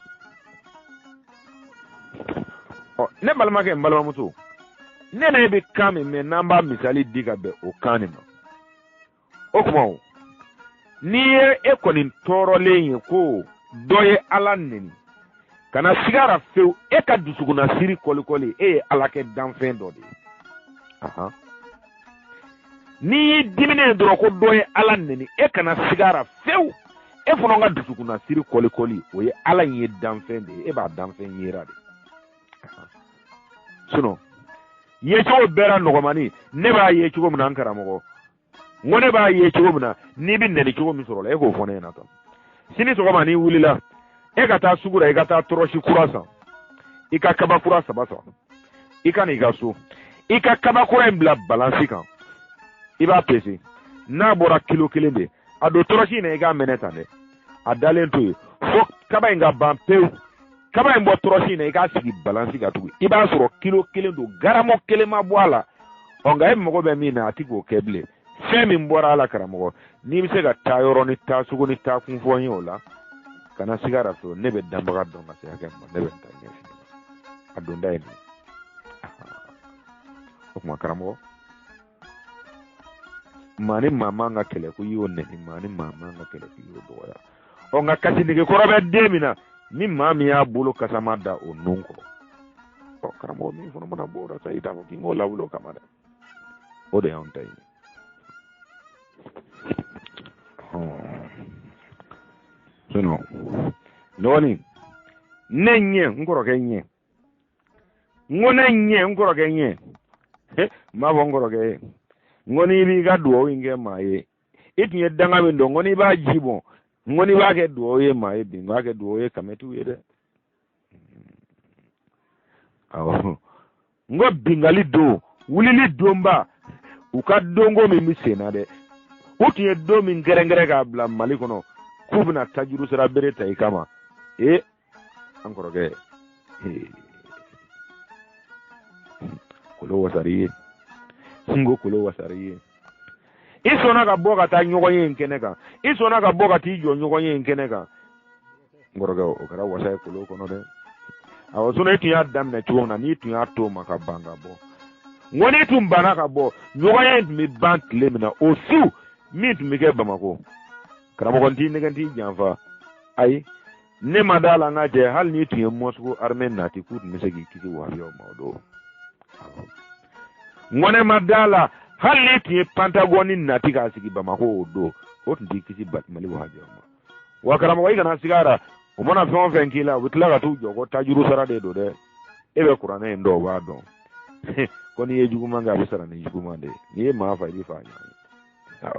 ne balimakɛ n balimamuso ne yɛrɛ bɛ kan min mɛn n'an b'a misali di ka bɛn o kan nin ma o kuma o n'i ye e kɔni tɔɔrɔlen ye ko dɔ ye ala neni kana sigara fewu e ka dusukuna siri kɔlikɔli e ye ala kɛ danfɛn dɔ de ye ni dimine dɔrɔn ko dɔ ye ala neni e kana sigara fewu e fana ka dusukuna siri kɔlikɔli o ye ala in ye danfɛn de ye e b'a danfɛn yera de sinon yecogo bɛɛ nɔgɔmani ne b'a ye cogo min na n karamɔgɔ n ko ne b'a ye cogo min na n'i bɛ nɛni cogo min sɔrɔ la e k'o fɔ ne ɲɛna tan sini sɔgɔma n'i wulila e ka taa sugu la i ka taa tɔrɔsi kura san i ka kaba kura 3 san i ka n'i ka so i ka kabakura in bila balansi kan i b'a pese n'a bɔra kilo 1 de a don tɔrɔsi in na i k'a minɛ tan dɛ a dalen to yen fo kaba in ka ban pewu kaba in bɔ tɔrɔsi in na i k'a sigi balansi kan tugun i b'a sɔrɔ kilo 1 don garamo 1 ma bɔ a la nka e mago bɛ min na a ti k'o kɛ bilen fɛn min bɔra a la karamɔgɔ n'i bɛ se ka taa yɔrɔ ni taa sugu ni taa kun fɔ n ye o la kana sigara fɛ ne bɛ danbaga dɔn ka se hakɛ ma ne bɛ n ta ɲɛf'i ma a donda ye nin o kuma karamɔgɔ mani mama nga kele ku yo ne mani mama nga kele ku yo doya o nga kasi nige korobe demina ni mami ya bulu kasamada o nunko o karamo mi fono mana bora sa ita ko kingo lawlo kamada o de on tay sono noni nenye ngoro kenye ngonenye ngoro kenye ma bongoro ke ngoni bi ga duo inge maye itinye danga be ndo ngoni ba jibo ngoni ba ke duo ye maye bi ba ke duo ye kametu ye de awo ngo bingali do wulili domba uka dongo mi misena de utinye do mi ngerengere ga bla malikono kubna tajuru sera bereta ikama ankoro ke kulo wasariye ngo kulo wasariye isona ka boga ta nyogoye nkeneka isona ka boga ti jo nyogoye nkeneka ngoroga o kara wasay kulo kono de awo sona ti ya damne tuona ni tu ya to maka banga bo ngoni tumbana ka bo nyogoye mi bank lemina osu mi tu mi ke bamako kara mo konti ne ganti janfa ai ne madala ngaje hal ni tu ye mosku armen nati kut misegi kiki wayo mawdo ngone madala hali ti pantagoni nati ka sigi bamako do o ndi kisi batmali wahaje ma wakarama wai kana sigara o mona fon fen kila witla ka tu jogo tajuru sara de do de ebe qur'ana ndo wa do koni ye juguma nga bisara ni juguma de ni ma fa di fa nya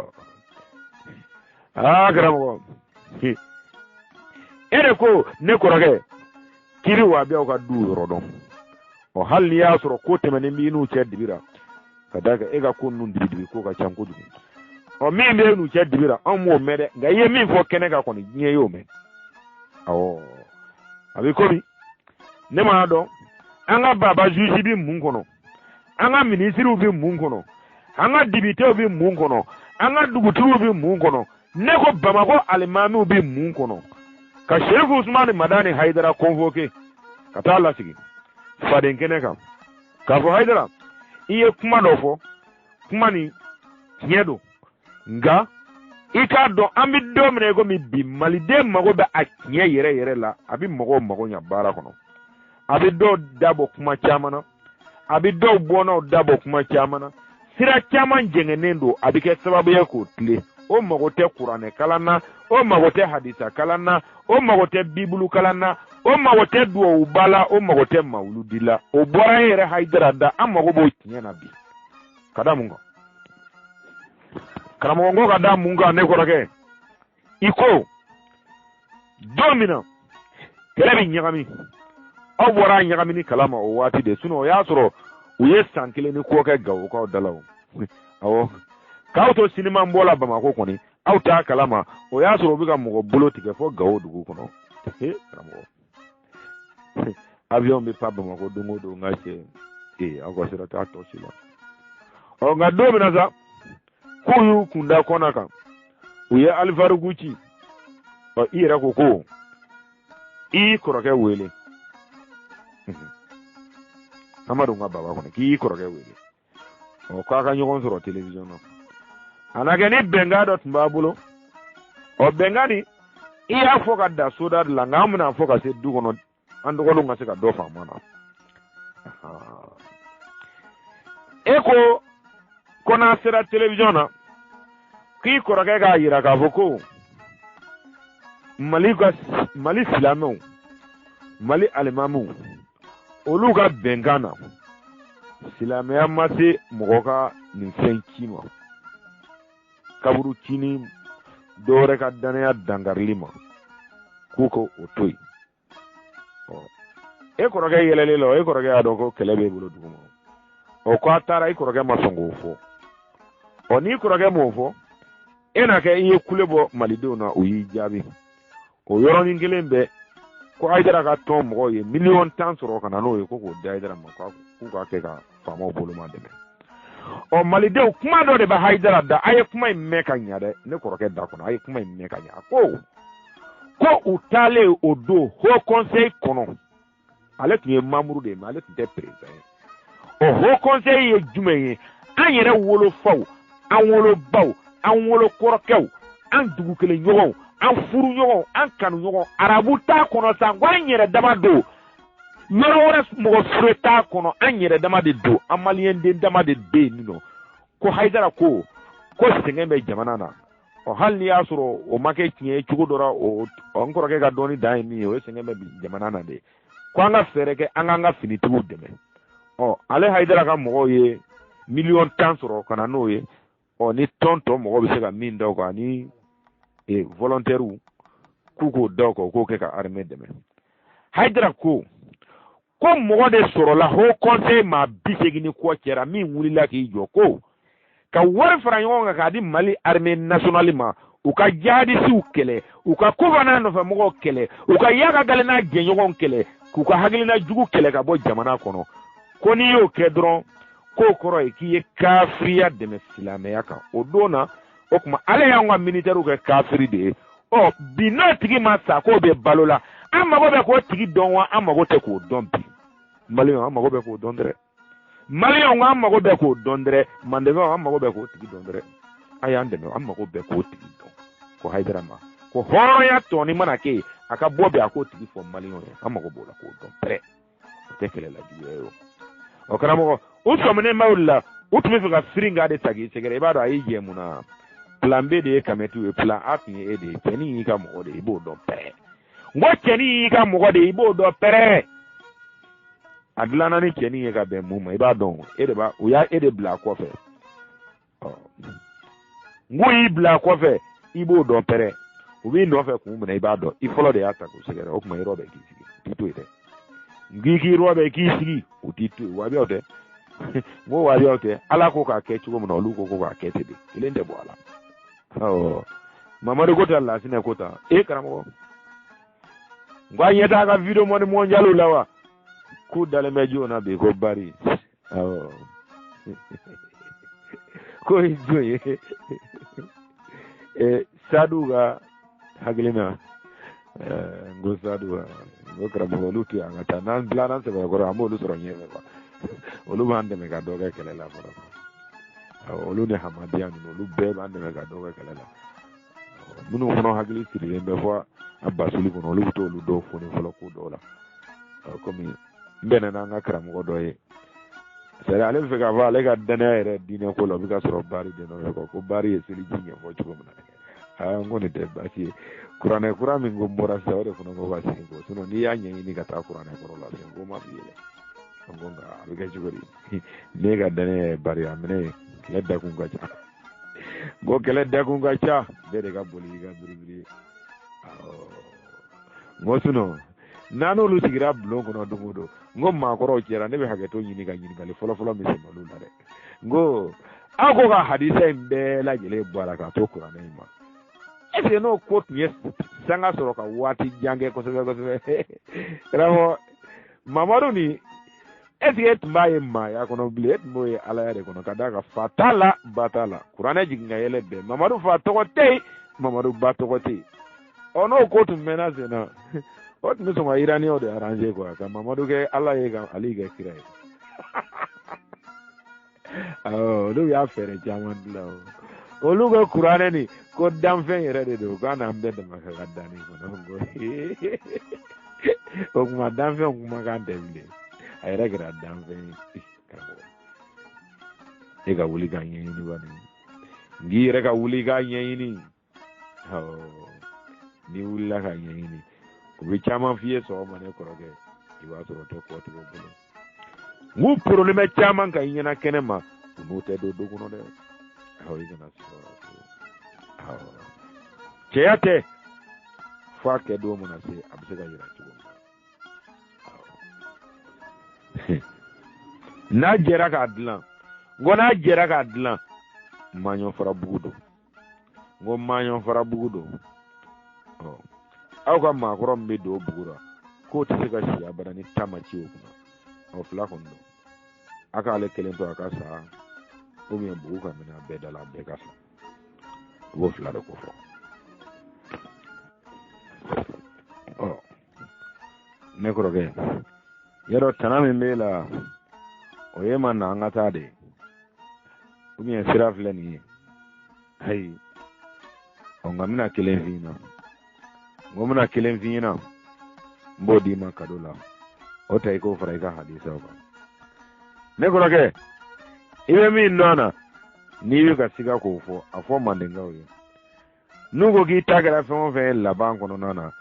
karamo ere ko ne korage kiri wa be o ka du rodon o halli ya soro ko temene mi nu che dibira kadaga ega ko nun dibi ko ka chanko du o mi me nu che dibira on mo mede ga ye mi fo kene ga ko ni nye yo me awo abi ko bi ne ma do anga baba juji bi mun kono anga ministre bi mun kono anga dibite bi mun kono anga duguturu bi mun kono ne ko bamako alimami bi mun kono ka Sheikh Usman Madani Haidara convoqué kata Allah sigi faden kene kam ka fo Haidara iye kuma do fo kuma ni tiedo nga ika do ambi do mine go mi bi malide mago be aknye yere la abi mago nya bara kono abi do dabo kuma chamana abi do bono dabo kuma chamana sira chaman jengenendo abi ke sababu yako tle o mago te Qur'ane kalana o mago te hadisa kalana o mago te bibulu kalana o mago te duo ubala o mago te mauludila o bora yere Haidara da amago bo tinyana bi kada mungo karamongo kada munga ne korake iko domina telebi nyagami o bora nyagami ni kalama o wati de suno ya soro uye sankele ni ko ka gawo ko dalawo awo kauto sinima mbola bamako koni auta kalama o ya soro biga mugo buloti ke fo gawo dugu kono karamongo avion be pa bamako dungo do ngache agosira ta to sila o ga domina za kuyu kunda kona kan uye alfaru guci o ira koko I koroke wele amadu nga baba kono ki koroke wele o ka ka nyogon soro television no anage ni benga dot mbabulo o benga ni iya foka da soda la ngamna foka se du kono ando ko nga se ka do fa mana eko kona sera television na ki koroke ga yira ka foko mali silameu mali alimamu oluga bengana silamea mase mogoka ni fenkima kaburu chini dore ka danaya dangarlima kuko otoi e koroke yelele lo e koroke adoko kelebe bulo dumo o ko atara e koroke masongo fo oni koroke mo fo ena ke iye kulebo malido na uyi jabi o yoro ningelembe ko Haidara ka ton mo ye million tan soro kana no ye ko Haidara ma ko ka ke ka famo bolo ma deme o malide kuma do de ba Haidara da aye kuma me ka nya de ne ko roke da kono aye kuma me ka nya ko utale odo ho conseil kono ale tie mamuru de ale tie president o ho conseil ye jumeye anyere wolo faw an wolo baw an wolo kɔrɔkɛw an dugu kelen ɲɔgɔnw an furu ɲɔgɔn an kanu ɲɔgɔn arabu t'a kɔnɔ sa ko an yɛrɛ dama don yɔrɔ wɛrɛ mɔgɔ fure t'a kɔnɔ an yɛrɛ dama de don an maliyɛnden dama de bɛ yen nɔ ko Hayidara ko sɛgɛn bɛ jamana na hali n'i y'a sɔrɔ o ma kɛ tiɲɛ cogo dɔ la n kɔrɔkɛ ka dɔɔni dan ye min ye o ye sɛgɛn bɛ jamana na de ko an ka fɛɛrɛ kɛ an k'an ka finitigiw dɛmɛ ale Hayidara ka mɔgɔw ye miliyɔn 10 sɔrɔ ka na n'o ye ni tɔn tɔ mɔgɔ bɛ se ka min da o kan ni volontaires k'u k'o da o kan u k'o kɛ ka armée dɛmɛ Hayidara ko mɔgɔ de sɔrɔla Haut Conseil maa 80 ni kɔ cɛra min wulila k'i jɔ ko ka wari fara ɲɔgɔn kan k'a di Mali armée nationale ma u ka jihadisiw kɛlɛ u ka kofana nɔfɛ mɔgɔw kɛlɛ u ka yaga galena jɛɲɔgɔn kɛlɛ k'u ka hakilina jugu kɛlɛ ka bɔ jamana kɔnɔ ko n'i y'o kɛ dɔrɔn k'o kɔrɔ ye k'i ye kafiriya dɛmɛ silamɛya kan o don na o tuma ale y'anw ka militaires kɛ kafiri de ye bi n'o tigi ma sa k'o bɛ balo la an mago bɛ k'o tigi dɔn wa an mago tɛ k'o dɔn bi Maliyɛnw an mago bɛ k'o dɔn dɛrɛ Maliyɛnw an mago bɛ k'o dɔn dɛrɛ Mandekaw an mago bɛ k'o tigi dɔn dɛrɛ a y'an dɛmɛ an mago bɛ k'o tigi dɔn ko Hayidara ma ko hɔrɔnya tɔni mana kɛ yen a ka bɔ bɛ a k'o tigi fɔ Maliyɛnw ye an mago b'o la k'o dɔn pɛrɛ o tɛ kɛlɛlajuguya ye o karamɔgɔ u sɔminen b'aw la u tun bɛ fɛ ka Firinga de ta k'i sɛgɛrɛ i b'a dɔn a y'i jɛ mun na plan B de ye Kamɛtu ye plan A tun ye e de ye cɛnin y'i ka mɔgɔ de ye i b'o dɔn pɛrɛ n ko cɛnin y'i ka mɔgɔ de ye i b'o dɔn pɛrɛ a dilanna ni cɛnin ye ka bɛn mun ma i b'a dɔn u y'a e de bila a kɔfɛ n ko y'i bila a kɔfɛ i b'o dɔn pɛrɛ u b'i nɔfɛ k'u minɛ i b'a dɔn i fɔlɔ de y'a ta k'u sɛgɛrɛ o tuma yɔrɔ bɛ k'i sigi u t'i to yen dɛ n k'i yɔrɔ bɛ k'i sigi u t'i to yen wabiyaw tɛ n ko wabiyaw tɛ Ala ko k'a kɛ cogo min na olu ko k'a kɛ ten de kelen tɛ bɔ a la Mamadu ko ta Lasinɛ ko ta karamɔgɔ n ko a ɲɛ t'a ka video mondial la wa k'u dalen bɛ jo na bi ko bari ko ye jɔn ye Sadu ka hakilina n ko Sadu n ko karamɔgɔ olu to yan an ka taa n'an dilanna sɛbɛkɔrɔ an b'olu sɔrɔ ɲɛfɛ quoi olu b'an dɛmɛ ka dɔ kɛ kɛlɛ la fɔlɔ olu ni Hamadiya ninnu olu bɛɛ b'an dɛmɛ ka dɔ kɛ kɛlɛ la minnu fana hakili sirilen bɛ fɔ a basuli kɔnɔ olu bɛ t'olu dɔw foni fɔlɔ ko dɔw la komi n bɛnna n'an ka karamɔgɔ dɔ ye c'est ale bɛ fɛ k'a fɔ ale ka danaya yɛrɛ diinɛ ko la o bɛ ka sɔrɔ Bari de nɔfɛ ko Bari ye seliji ɲɛfɔ cogo min na n ko nin tɛ baasi ye kuranɛ kura min ko n bɔra sisan o de fana ko ka segin kɔ sinon n'i y'a ɲɛɲini ka taa kuranɛ kɔrɔ la sisan ko ma f'i ye dɛ n ko nka a bɛ kɛ cogo di ne ka danaya ye Bari a minɛ kɛlɛ dakun ka ca n ko kɛlɛ dakun ka ca bɛɛ de ka boli i ka biribiri n ko sinon n'a n'olu sigira bulon kɔnɔ don o don n ko maakɔrɔw cɛra ne bɛ hakɛto ɲini ka ɲininkali fɔlɔfɔlɔ min sɛmɛ olu la dɛ n ko aw ko ka hadisa in bɛɛ lajɛlen bɔ a la k'a to kuranɛ in ma est ce que n'o ko tun ye sanga sɔrɔ ka waati jan kɛ kosɛbɛ kosɛbɛ karamɔgɔ Mamadu nin est ce que e tun b'a ye maaya kɔnɔ bilen e tun b'o ye alaya de kɔnɔ ka d'a kan fa t'a la ba t'a la kuranɛ jigin ka yɛlɛ bɛɛ Mamadu fa tɔgɔ tɛ yen Mamadu ba tɔgɔ tɛ yen n'o ko tun mɛnna sen na o tun bɛ sɔn ka Iraniens de arranger quoi ka Mamadu kɛ Ala ye ka Ali kɛ kira ye olu y'a fɛɛrɛ caman dilan olu ka kuranɛ nin ko danfɛn yɛrɛ de don k'an n'an bɛɛ dama ka danni kɔnɔ o kuma danfɛn kumakan tɛ bilen a yɛrɛ kɛra danfɛn ye karamɔgɔ e ka wuli k'a ɲɛɲini bani n k'i yɛrɛ ka wuli k'a ɲɛɲini n'i wulila k'a ɲɛɲini u bɛ caman f'i ye sɔgɔma ne kɔrɔkɛ i b'a sɔrɔ o tɛ kɔtigɛ bolo n k'u problème caman ka i ɲɛna kɛnɛ ma u n'o tɛ don du kɔnɔ dɛ i kana sɔrɔ cɛya tɛ f'a kɛ don mana se a bɛ se ka yira cogo min n'a jɛra k'a dilan n ko n'a jɛra k'a dilan maaɲɔn fara bugu don n ko maaɲɔn fara bugu don aw ka maakɔrɔ min bɛ don o bugu la k'o tɛ se ka si abada ni ta ma ci o kunna fila kɔni don a k'ale kelen to a ka sa ou bien bugu ka minɛ a bɛɛ da la a bɛɛ ka sa u b'o fila de ko fɔ ne kɔrɔkɛ yarɔ tana min b'e la o ye ma na an ka taa de ou bien sira filɛ nin ye hay on gamina kelen fina ngomna kelen fina mbodi ma kadola o tay ko fara ka hadisa ba ne ko ke ibe mi nona ni wi ka siga ko fo afo mandenga o nugo gi tagara fon fe la ban kono nana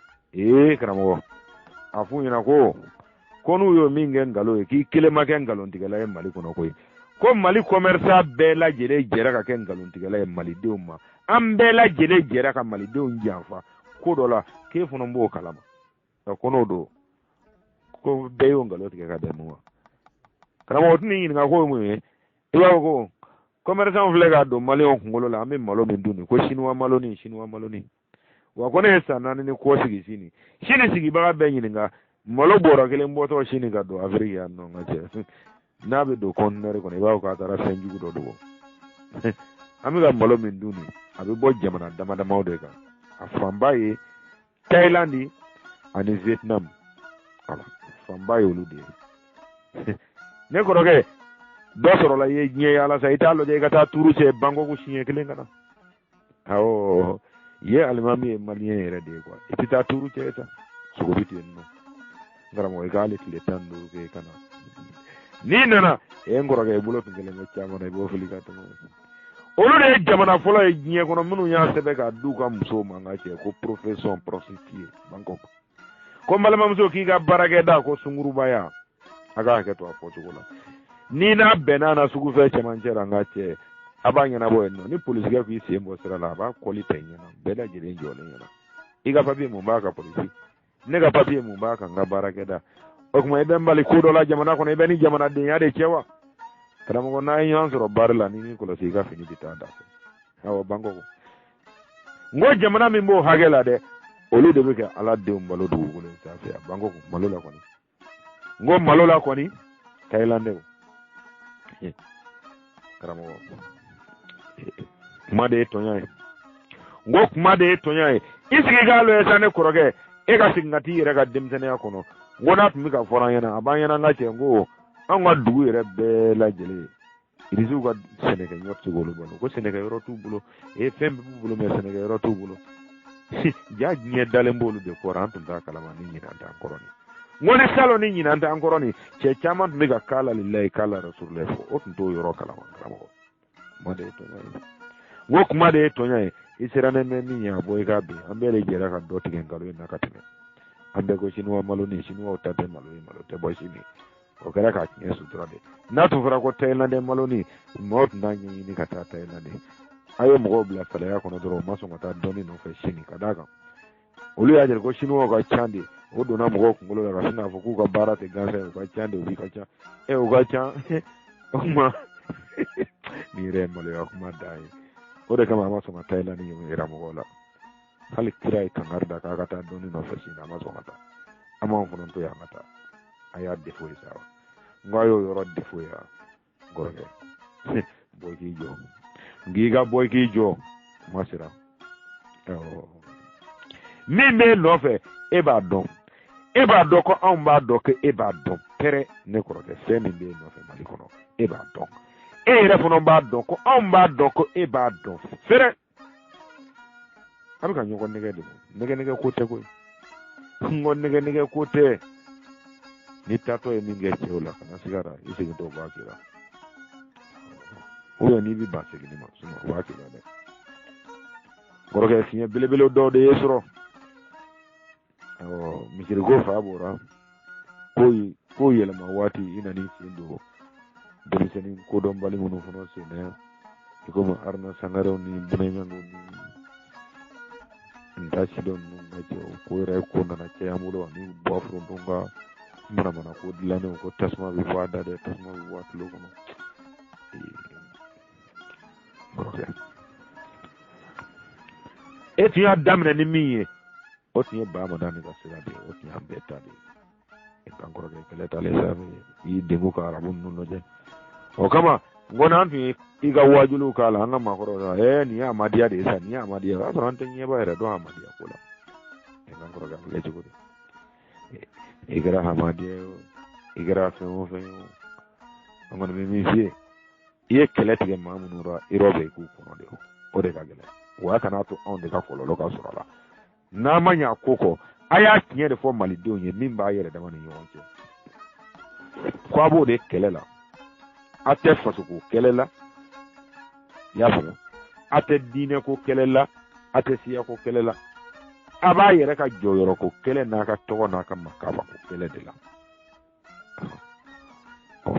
karamo afu nyina ko konu yo minge ngalo ki kile ma ke ngalo ntigala e mali kono ko mali commerça bela jere jera ka ke ngalo ntigala e mali de umma ambela jere jera ka mali de unjanfa ko dola ke fono mbo kalama kono do ko de yo ngalo tigala de mo karamo tini nga ko mu iwa ko commerçant flega do mali on ngolo la ame malo men duni ko chinois malo ni wa ko ne sa nani ni ko sigi sini baga be nyinga malo bora kele mboto shini ga do afrika no ngaje na be do konere ko ne ba ko atara senju do ami ga malo men duni abi bo jamana dama mawde ka afambaye Thailand ani Vietnam ala fambaye olude ne ko roge do soro la ye nye ala sa italo je gata turu se bango ko sinye kele ngana awo ye almami malien yere de quoi itita turu ce ta sugo biti no ngara mo egale tile tando ke kana ni nana e ngoro ga bulo to ngele chama na bo fili ka to olu de jamana folo e nye kono munu ya sebe ka du ka muso manga ce ko profession prostituée banko ko malama muso ki ga barage da ko sunguru baya aga ke to afo tugola ni na benana sugu fe chamanchera ngache abanya na boy no ni police ga ku isi mbo sira la ba quality nyana bela jire njole nyana iga papi mumbaka police nega papi mumbaka ngabara keda okuma ebe mbali kudo la jamana ko ebe ni jamana de yade chewa kada mo na yin soro barla ni ko la siga fini bitada awo bango ko ngo jamana mi mbo hagela de olu de beke ala de mbalo du ko le safi bango ko malola ko ni ngo malola ko ni Thailand ko karamo kumade tonyaye ngo kumade tonyaye isigi galo esane koroge e ga singati yere ga demtene akono ngona tumi ka foranyana abanyana ngache ngo anga dugu yere be la jele irizu ga senega nyotsu golo bono ko senega yoro tu bulo e fembe bulo me senega yoro tu bulo ja nye dale mbolu de korantu da kalama ni nyina da koroni ngone salo ni nyina da koroni che chama tumi ka kala lillahi kala rasulullah fo o tunto yoro kalama kalama made tonyaye wo kuma de tonyaye isirane meni ya boy gabe ambele jera kan do tigen galo na katene ambe ko shinwa malo ni shinwa utate malo te boy shini o kala ka yesu trade na to fara ko Thailand malo ni mot na ni kata Thailand ayo mo bla fala ya kono dro maso ngata doni no fe shini kadaka olu ya jer ko shinwa ka chande o do na mo ko ngolo ka sina fuku ka barate ganse ka chande ubi ka cha o ga cha o ma ni re malo ya kuma dai ode kama maso ma Thailand ni era mogola hali kirai kangarda ka kata doni no fasina maso mata ama fonon to ya mata aya defo isawa ngayo yoro defo ya gorge boyki jo giga boyki jo masira meme lofe e ba don ko on ba do ke e ba don pere ne koroge femi be no fe mali kono e ba don e refono ba don ko on ba don ko e ba don fere abika nyoko nege kote ko ngo nege kote ni tato e minge cheola kana sigara ise to ba kira o ni bi ba se ni ma suno wa kira de goroge sinye belebele do de yesro o misiri go fa bora ko yela ma wati ina ni sindo de seni ko do mbali munu funo se ne ko mo arna sangaro ni bunenya no ni ndachi don ngajo ko re ko na ce amulo ni bo fro donga mana ko dilane ko tasma bi wada de tasma bi wat lo kono e ti adamne ni miye o ti ba mo dani ga sira de o ti ambeta de e kankoro ke leta le sabe yi dengu ka arabun no je o kama ngona antu iga wajulu kala anga makoro ni amadia de sa ni amadia asante nyeba era do amadia kula e kankoro ga le jugo de igara amadia igara femo ngona me mi fie ye kelete ge mamunura irobe ku kono de o de ka gɛlɛn wa kana to anw de ka kɔlɔlɔ ka sɔrɔ a la n'a ma ɲa ko kɔ a y'a tiɲɛ de fɔ malidenw ye min b'a yɛrɛ dama ni ɲɔgɔn cɛ ko a b'o de kɛlɛ la a tɛ fasoko kɛlɛ la i y'a faamu a tɛ diinɛ ko kɛlɛ la a tɛ siya ko kɛlɛ la a b'a yɛrɛ ka jɔyɔrɔ ko kɛlɛ n'a ka tɔgɔ n'a ka makaba ko kɛlɛ de la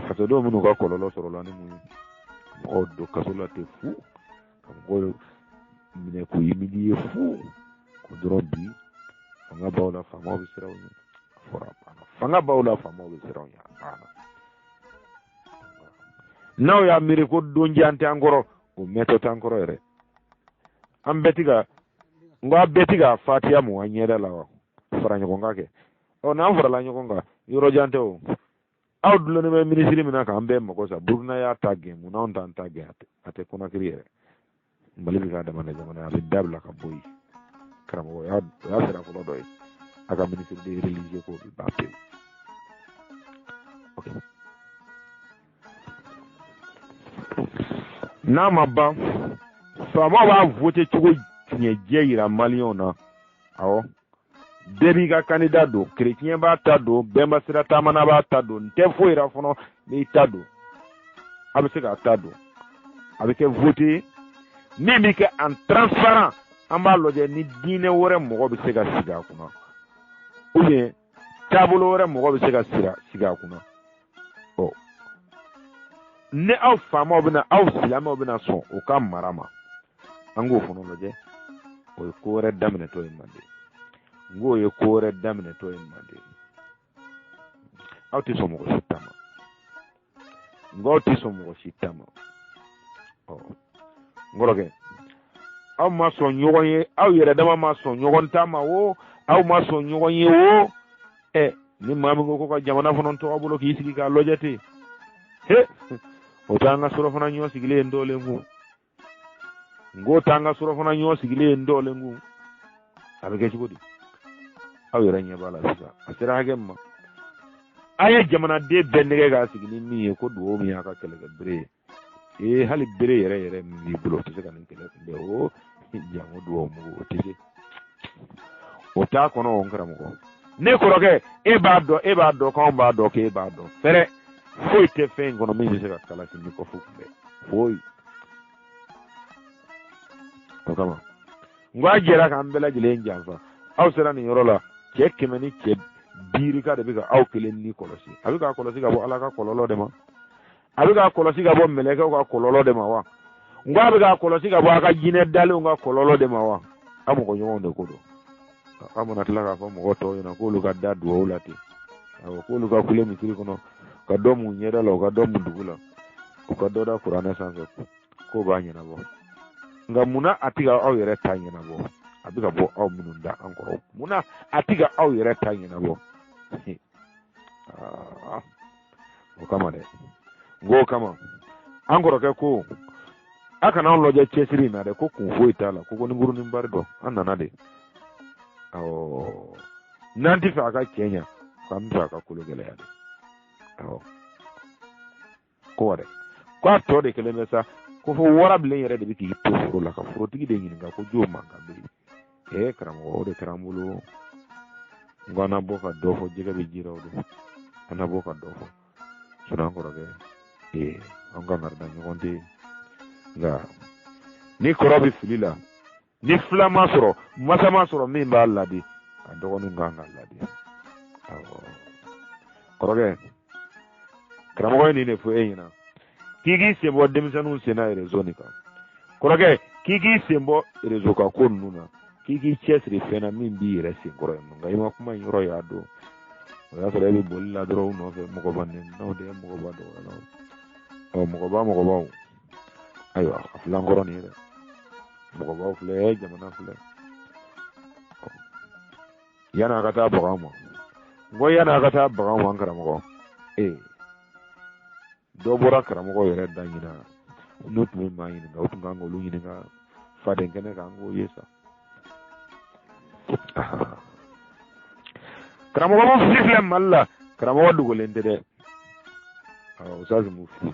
fasodenw minnu ka kɔlɔlɔ sɔrɔla ni mun ye mɔgɔw don kaso la ten fu ka mɔgɔw minɛ k'u yimidi ye fu ko dɔrɔn bi fanga b'aw la faamaw bɛ siran u ɲɛ fɔra a banna fanga b'aw la faamaw bɛ siran u ɲɛ a banna n'aw y'a miiri ko don jan tɛ an kɔrɔ o mɛtɔ t'an kɔrɔ yɛrɛ an bɛɛ ti ka n ko a bɛɛ ti ka fatiya mun an ɲɛda la wa fara ɲɔgɔn kan kɛ n'an farala ɲɔgɔn kan yɔrɔ jan tɛ o aw dulonnen bɛ minisiri min na k'an bɛɛ mago sa burukina y'a ta gɛn mun n'anw t'an ta gɛn a tɛ kɔnɔkiri yɛrɛ mali bɛ k'a damana jamana a bɛ dabila ka bɔ yen karamɔgɔ o y'a sira fɔlɔ dɔ ye a ka minisiri de religieux ko b'a pewu n'a ma ban faamaw b'a voté cogo tiɲɛjɛ yira maliyɛnw na awɔ bɛɛ b'i ka candidat don chrétien b'a ta don bɛnba sira taamana b'a ta don n tɛ foyi yira fɔlɔ n'i ta don a bɛ se k'a ta don a bɛ kɛ voté min bɛ kɛ en transparent an b'a lajɛ ni diinɛ wɛrɛ mɔgɔ bɛ se ka sigi a kunna ou bien taabolo wɛrɛ mɔgɔ bɛ se ka sigi a kunna ni aw faamaw bɛna aw silamɛw bɛna sɔn o ka mara ma an k'o fana lajɛ o ye ko wɛrɛ daminɛtɔ ye manden n k'o ye ko wɛrɛ daminɛtɔ ye manden aw tɛ sɔn mɔgɔ si ta ma n k'aw tɛ sɔn mɔgɔ si ta ma n kɔrɔkɛ aw ma sɔn ɲɔgɔn ye aw yɛrɛ dama ma sɔn ɲɔgɔn ta ma o aw ma sɔn ɲɔgɔn ye o ni maa min ko ka jamana fana to a bolo k'i sigi k'a lajɛ ten o t'an ka surafana ɲɔ sigilen dɔɔlen kun n ko t'an ka surafana ɲɔ sigilen dɔɔlen kun a bɛ kɛ cogo di aw yɛrɛ ɲɛ b'a la sisan a sera hakɛ min ma a ye jamanaden bɛɛ nɛgɛ k'a sigi ni min ye ko dugawu min y'a ka kɛlɛkɛ bere ye hali bere yɛrɛ min b'i bolo o tɛ se ka nin kɛlɛ kunbɛn o jango dugawu mugu o tɛ se o t'a kɔnɔ o n karamɔgɔ ne kɔrɔkɛ e b'a dɔn k'anw b'a dɔn k'e b'a dɔn fɛrɛ foyi tɛ fɛn in kɔnɔ min bɛ se ka kala si ni kɔfɛ kunbɛn foyi o kama n ko a jɛra k'an bɛɛ lajɛlen janfa aw sera nin yɔrɔ la cɛ 100 ni cɛ 50 de bɛ ka aw kelen ni kɔlɔsi a bɛ k'a kɔlɔsi ka bɔ ala ka kɔlɔlɔ de ma a bɛ k'a kɔlɔsi ka bɔ mɛlɛkɛw ka kɔlɔlɔ de ma wa n ko a bɛ k'a kɔlɔsi ka bɔ a ka jinɛ dalenw ka kɔlɔlɔ de ma wa a mɔgɔ ɲɔgɔnw de ko don a mana tila k'a fɔ mɔgɔ tɔw ɲɛna k'olu ka da dugawu la ten awɔ k'olu ka kule misiri kɔnɔ ka dɔ mun ɲɛda la u ka dɔ mun dugu la u ka dɔ da kuranɛ sanfɛ k'o b'a ɲɛnabɔ nka munna a tɛ ka aw yɛrɛ ta ɲɛnabɔ a bɛ ka bɔ aw minnu da an kɔrɔ munna a tɛ ka aw yɛrɛ ta ɲɛnabɔ o kama dɛ n k'o kama an kɔrɔkɛ ko a kana anw lajɛ cɛsiri in na dɛ ko kun foyi t'a la ko ni buru ni bari dɔn an nana de n'an tɛ fɛ a ka cɛ ɲa k'an bɛ fɛ a ka kolo gɛlɛya de ko wa dɛ ko a tɔ de kelen bɛ sa ko fo warabilen yɛrɛ de bɛ k'i to foro la ka forotigi de ɲininka ko jo mankan bɛ karamɔgɔ o de kɛra an bolo n ko an na bɔ ka dɔ fɔ jɛgɛ bɛ jiraw don an na bɔ ka dɔ fɔ sinɔn an kɔrɔkɛ an ka ŋarida ɲɔgɔn tɛ nka ni kɔrɔ bɛ fili la ni fila ma sɔrɔ masa ma sɔrɔ min b'a ladi a dɔgɔninw kan ka ladi kɔrɔkɛ karamɔgɔ ye nin de fɔ e ɲɛna k'i k'i sen bɔ denmisɛnninw senna réseau nin kan kɔrɔkɛ k'i k'i sen bɔ réseau kan ko ninnu na k'i k'i cɛsiri fɛn na min b'i yɛrɛ senkɔrɔ yen nka i ma kuma in yɔrɔ y'a don o y'a sɔrɔ e bɛ boli la dɔrɔn u nɔfɛ mɔgɔba n'aw de ye mɔgɔba dɔgɔyala mɔgɔbaw ayiwa a filɛ an kɔrɔ nin ye dɛ mɔgɔbaw filɛ jamana filɛ yanni a ka taa bagan ma n ko yanni a ka taa bagan ma an karamɔgɔ dɔ bɔra karamɔgɔ yɛrɛ da ɲina n'u tun bɛ maa ɲininka o tun kan k'olu ɲininka faden kɛnɛ kan k'o ye sa karamɔgɔ ma fili filɛ mali la karamɔgɔ dogolen tɛ dɛ Usazi Mufti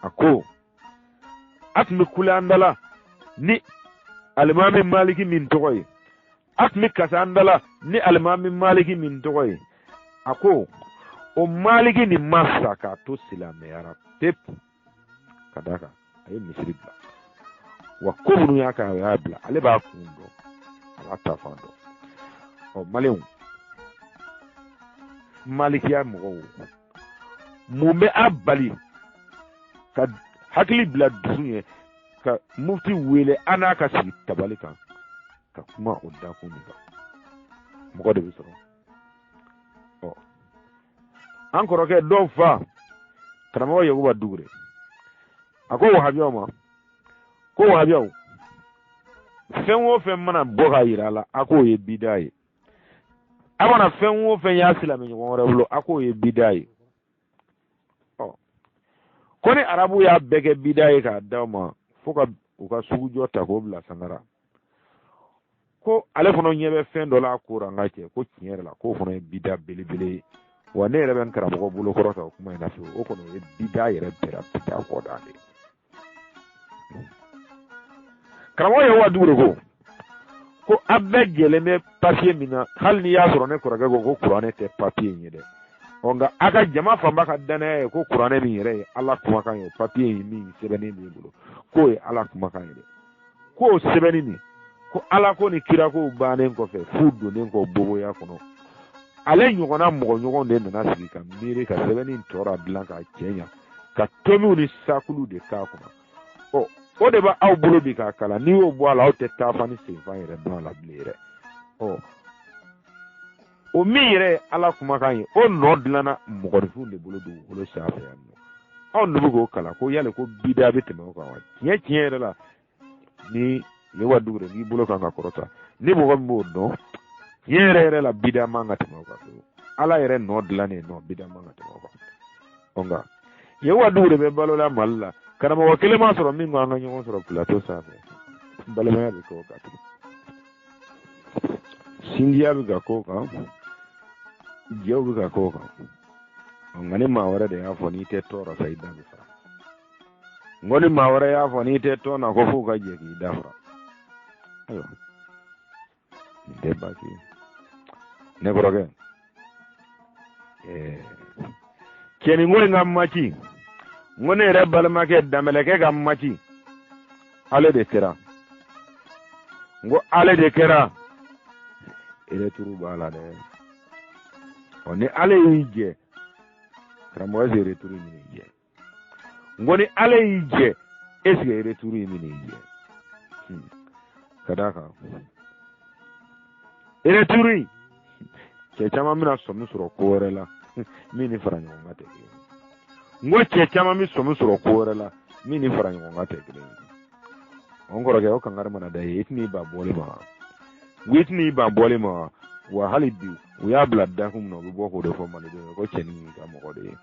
a ko a tun bɛ kule an da la ni alimami maliki min togoy atmi kasandala ni alimami maliki min togoy ako o maliki ni masa ka to silameyara pep kadaka ay misri bla wa kubunu yaka ya bla ale ba kundo ala tafando o malew maliki ya mo mumbe abali ka hakili bila dusunye ka mufti wele ana ka sigi tabali kan ka kuma o da kun ni mɔgɔ de bɛ sɔrɔ ɔ an kɔrɔkɛ dɔw fa karamɔgɔ Yakuba Dugure a ko wahabiyaw ma ko wahabiyaw fɛn o fɛn mana bɔ ka yira a la a k'o ye bida ye a mana fɛn o fɛn y'a silamɛ ɲɔgɔn wɛrɛ bolo a k'o ye bida ye ɔ ko ni arabu y'a bɛɛ kɛ bida ye k'a d'aw ma fo ka u ka sugujɔ ta k'o bila sangara ko ale fana ɲɛ bɛ fɛn dɔ la a ko ra n ka cɛ ko tiɲɛ yɛrɛ la k'o fana ye bida belebele ye wa ne yɛrɛ bɛ n karamɔgɔ bolo kɔrɔ ta o kuma in na fɛ o kɔni o ye bida yɛrɛ bɛra bida kɔdan de karamɔgɔ Yakuba Dugure ko a bɛɛ jɛlen bɛ papiye min na hali ni y'a sɔrɔ ne kɔrɔkɛ ko kuranɛ tɛ papiye in ye dɛ ɔ nka a ka jama fanba ka danaya ye ko kuranɛ min yɛrɛ ye ala kumakan ye papiye in min sɛbɛnnen b'i bolo k'o ye ala kumakan ye dɛ k'o sɛbɛnni nin ko ala ko ni kira ko bannen kɔfɛ fu donnen kɔ boboya kɔnɔ ale ɲɔgɔnna mɔgɔ ɲɔgɔn de nana sigi ka miiri ka sɛbɛnni tɔra dilan ka cɛɲa ka tomiw ni sakulu de k'a kɔnɔ ɔ o de b'a aw bolo bi k'a kalan n'i y'o bɔ a la aw tɛ taa fa ni senfan yɛrɛ dɔn a la bilen yɛrɛ ɔ o min yɛrɛ ye ala kumakan ye o nɔ dilanna mɔgɔninfinw de bolo dugukolo sanfɛ yan nɔ aw de bɛ k'o kalan ko yali ko bida bɛ tɛmɛ o kan wa tiɲɛ yɛrɛ la ni Yakuba Dugure n'i bolo kan ka kɔrɔta ni mɔgɔ min b'o dɔn tiɲɛ yɛrɛ la bida man ka tɛmɛ o kan ala yɛrɛ nɔ dilannen nɔ bida man ka tɛmɛ o kan ɔ nka Yakuba Dugure bɛ balola Mali la karamɔgɔ kelen m'a sɔrɔ min ko an ka ɲɔgɔn sɔrɔ plateau sanfɛ balimaya bɛ k'o kan sinjiya bɛ ka k'o kan jɛw bɛ ka k'o kan nka ni maa wɛrɛ de y'a fɔ n'i tɛ tɔɔrɔ sa i da bɛ fara n ko ni maa wɛrɛ y'a fɔ n'i tɛ tɔɔrɔ na ko f'u ka jɛ k'i da fara ayiwa nin tɛ baasi ye ne kɔrɔkɛ cɛnin ko in ka maci n ko ne yɛrɛ balimakɛ Danbɛlɛkɛ ka maci ale de kɛra n ko ale de kɛra ereturu b'a la dɛ ɔ ni ale y'i jɛ karamɔgɔ se ereturu ɲini jɛ n ko ni ale y'i jɛ esike ereturu in minɛ i jɛ ka d'a kan ereturu in cɛ caman bɛna sɔmi sɔrɔ ko wɛrɛ la min ni fara ɲɔgɔn kan tɛ kelen n ko cɛ caman bɛ sɔmi sɔrɔ ko wɛrɛ la min ni fara ɲɔgɔn kan tɛ kelen ye n kɔrɔkɛ o kankari mana da ye i tɛn'i ban bɔli ma i tɛn'i ban bɔli ma wa hali bi u y'a bila dakun min na u bɛ bɔ k'o de fɔ malidenw ye ko cɛnin y'i ka mɔgɔ de ye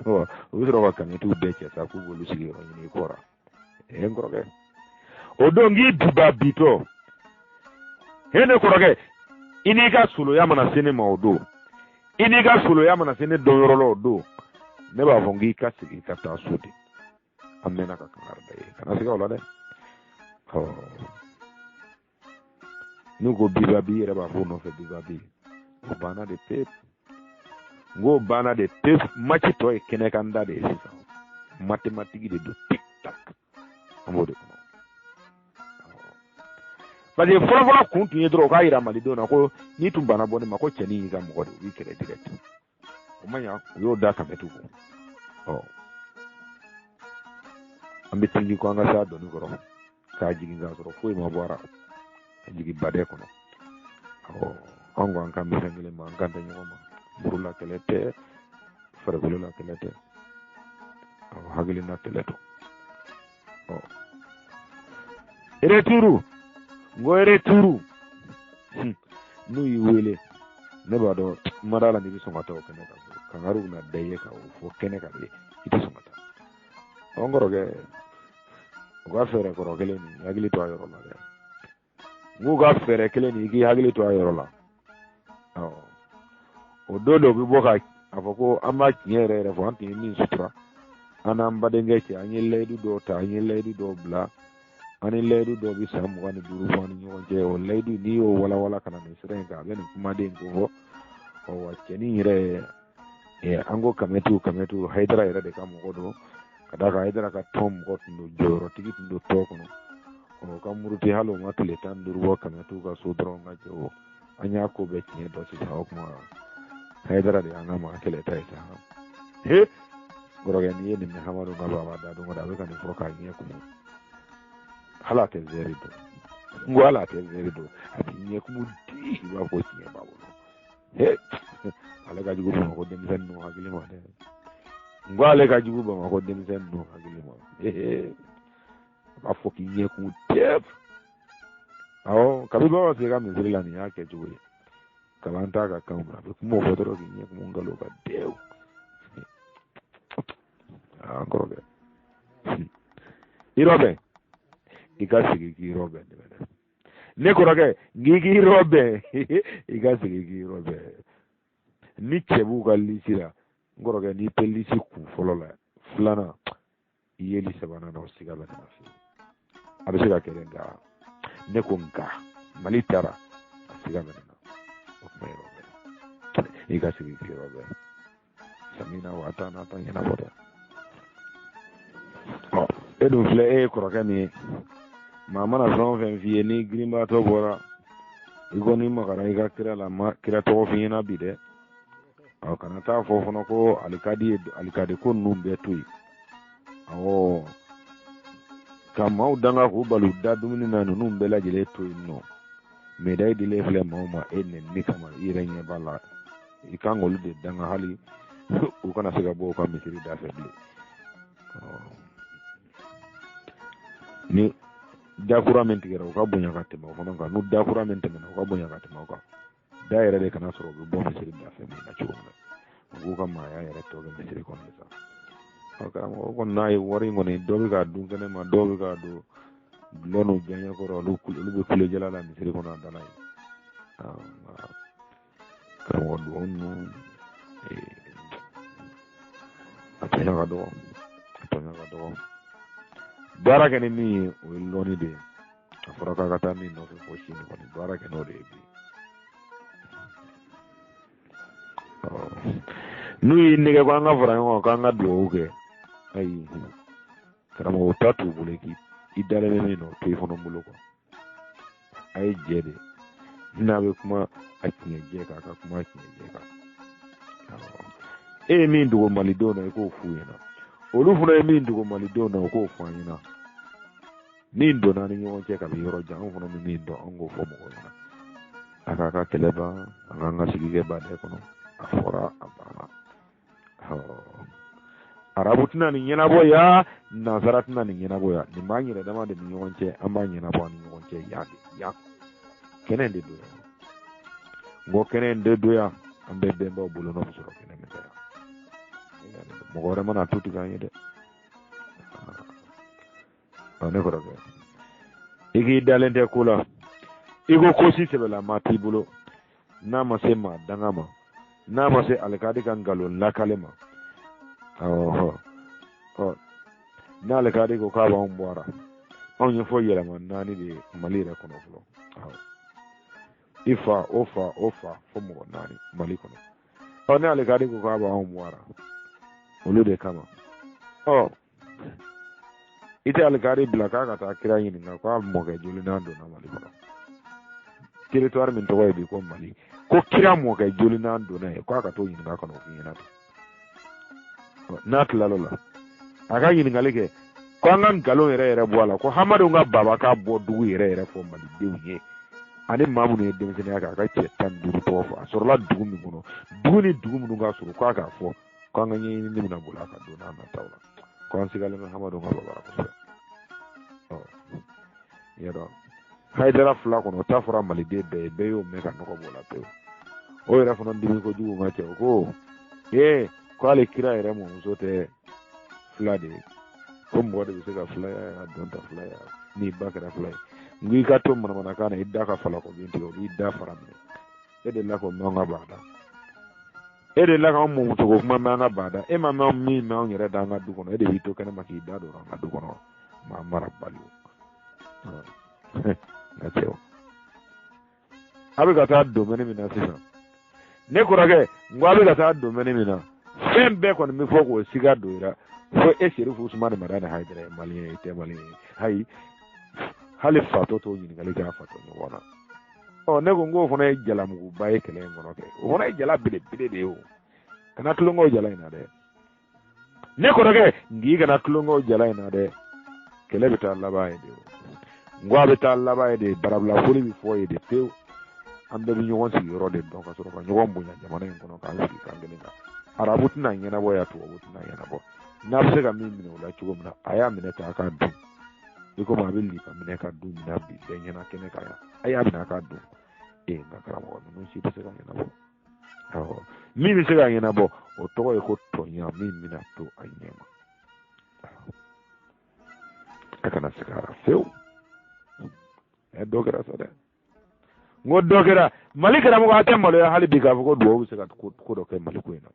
u bɛ sɔrɔ ka kanitiw bɛɛ cɛ sa k'u b'olu sigiyɔrɔ ɲini i kɔrɔ n kɔrɔkɛ o don k'i biba bitɔ ne kɔrɔkɛ i n'i ka soloya mana se ne ma o don i n'i ka soloya mana se ne dɔnyɔrɔ la o don ne b'a fɔ k'i ka segin ka taa so ten an mɛnna ka kankari da ye kana segin o la dɛ n'u ko biba bi yɛrɛ b'a fɔ o nɔfɛ biba bi o banna de pewu n ko banna de pewu maci tɔ ye kɛnɛkanda de ye sisan mathématique de don tic tac an b'o de kɔnɔ parce que fɔlɔfɔlɔ kun tun ye dɔrɔn o k'a yira malidenw na ko n'i tun banna bɔ ne ma ko cɛnin y'i ka mɔgɔ de o b'i kɛlɛ direct o ma ɲa u y'o da Kametu kun an bɛ tinji ko an ka s'a dɔnni kɔrɔ k'a jigin k'a sɔrɔ foyi ma bɔ a la ka jigin badɛ kɔnɔ an ko an kan bɛ fɛn kelen ma an kan tɛ ɲɔgɔn ma murula kɛlɛ tɛ farikolola kɛlɛ tɛ hakilina kɛlɛ don ereturu n ko ereturu n'u y'i wele ne b'a dɔn mara la n'i bɛ sɔn ka taa o kɛnɛ kan kangaru bɛna da i ye ka o fɔ kɛnɛ kan i tɛ sɔn ka taa n kɔrɔkɛ u ka fɛɛrɛ kɔrɔ kelen nin hakili to a yɔrɔ la dɛ n k'u ka fɛɛrɛ kelen nin i k'i hakili to a yɔrɔ la o don dɔ bɛ bɔ ka fɔ ko an b'a tiɲɛ yɛrɛ yɛrɛ fɔ an tun ye min sutura an n'an badenkɛ cɛ an ye layidu dɔw ta an ye layidu dɔw bila ani laydu do bi sam wani duru fani ñogon je o laydu ni o wala kana ni seren ka ben kuma den ko o wacceni ire e ango kametu haydara ire de kam godo kada ka haydara ka tom got no joro tigit ndo to kono o kam muruti halo matule tan duru kametu ka sudro ngaje o anya ko be tiye do si taw kuma haydara de anga ma kele tayta he gorogen yeni mi hamadu na baba da do ngada be kan froka ngi ko halate zerido ngwala te zerido ati ngi ko di ba ko tiye ba wono he ale ka jugu ba ko dem sen no agili ma de ngwale ka jugu ba ko dem sen no agili ma ba foki ngi ko def awo kabiba wa sega mi zirila ni yake jugu kalanta ka kamra be kuma fotoro ki ngi ko ngalo ka dew ancora che irobe ikasigi ki robe ne ko rage ngigi robe ikasigi ki robe ni chebu galisira ngoro ga ni pelisi ku folola flana yeli sabana no sigala na fi abisira kerenga ne ko nka malitara sigala na o mai robe ikasigi ki robe samina wata na ta yana foto edu fle korokani mama na zon fen vie ni grimba to bora igoni magara iga kira la ma kira to fina bide aw kana ta fofono ko alikadi ko numbe tuy awo kama udanga ko balu dadumni na numbe la jele tuy no me dai dile fle mama enne ni kama irenye bala ikangolu de danga hali u kana siga bo ka misiri da febli ni dakura mentigera ka bunya katema ko non ka nu dakura mentemena ka bunya katema ko daira de kana soro bo misiri da febli na chuuma ko ka ma ya yare to ga misiri ko nesa o ka mo ko nay wori ngoni do ga du kene ma do ga do lonu janya ko ro lu be kule jalala misiri ko na dalay ka mo do onu atanya ga do bara kene ni o loni de afara ka kata ni no ko shi ni ko bara kene o de bi nui nige ko anga fara ngo ka anga do ke ai karamo tatu bule ki idale me no to ifono mulo ko ai jede na be kuma akinye je ka kuma akinye je ka mi ndugo malidona ko fuyena olufu na mi ndugo malidona ko fuyena ni ndo na ni won che ka bi yoro jang fono mi ndo ngo fo mo na aka keleba anga sigige ba de kono afora abana arabu tuna ni nyena boya nazara tuna ni nyena boya ni manyi da dama de ni won che amba nyena bo ni won che ya kenen de do ngo kenen de do ya ambe be mbo bulo no so kenen me dara mo gore mana tuti ganye de ne ko raga igi dalente kula igo kosi sebela mati bulo na ma se ma dangama na ma se alkadi kan galo la kalema na alkadi ko ka ba on boara on yo fo yela man nani de malira kono flo ifa ofa fo mo nani mali kono na alkadi ko ka ba on boara olude kama ite alkadi blaka ka ta kira yin na ko mo ga julina ndo na mali kono territoire min to bi ko mali ko kira mo ga julina ndo na ko aka to yin ga kono yin na tlalola aga yin ngaleke ko ngan galo ere boala ko hamadu nga baba ka bo dugu ere fo mali dewye ani mamu ne dem sene aka ka chetan duru to fo asorla dugu mi kono dugu mi nga suru ko aka fo ko ngan ni ni na bola ka do na tawla ko sigale me hamadu nga baba ko yero haydara fla kono tafura mali de be yo me ka no ko bola pe o era fo non dimi ko jugu ma che ko ko ale kira ere mo sote fla de comme wade be ga fly donta fly ni bakara fly ngi ka to mana kana idda ka fala ko binti ko idda faramne ede la ko nga bada ede la ko mo to ko kuma nga bada e ma mi ma on yere da nga du kono ede bito kana maki idda do nga du kono ma mara balu ngatewo abiga ta domene mina sisan ne kɔrɔkɛ ngo abiga ta domene mina fɛn bɛɛ kɔni mi fɔ k'o siga do ira fo e Sherifu Usmani Madani Haidara malien te malien hayi hali fatɔ t'o ɲininkali kɛ a fatɔ ɲɔgɔn na ne ko ngo fana ye jalamuguba ye kɛlɛ in kɔnɔ kɛ o fana ye jala belebele de ye o kana tulonkɛw jala in na dɛ ne kɔrɔkɛ ngi kana tulonkɛw jala in na dɛ kɛlɛ bɛ taa laban ye de o ngo a bɛ taa laban ye de barabula foli bɛ fɔ ye de pewu an bɛɛ bɛ ɲɔgɔn sigiyɔrɔ de dɔn ka sɔrɔ ka ɲɔgɔn bonya jamana in kɔnɔ k'an sigi kan kelen kan arabu tɛna ɲɛnabɔ ya tubabu tɛna ɲɛnabɔ n'a bɛ se ka min minɛ o la cogo min na a y'a minɛ ta a k'a dun i komi a bɛ li ka minɛ ka dun minɛ bi bɛɛ ɲɛna kɛnɛ kan yan a y'a minɛ a k'a dun nka karamɔgɔ ninnu si tɛ se ka ɲɛnabɔ min bɛ se ka ɲɛnabɔ o tɔgɔ ye ko tɔnya min bɛna to a ɲɛma a kana se ka fewu dɔ kɛra sa dɛ n ko dɔ kɛra Mali karamɔgɔ a tɛ maloya hali bi k'a fɔ ko duwawu bɛ se ka ko dɔ kɛ Mali ko in na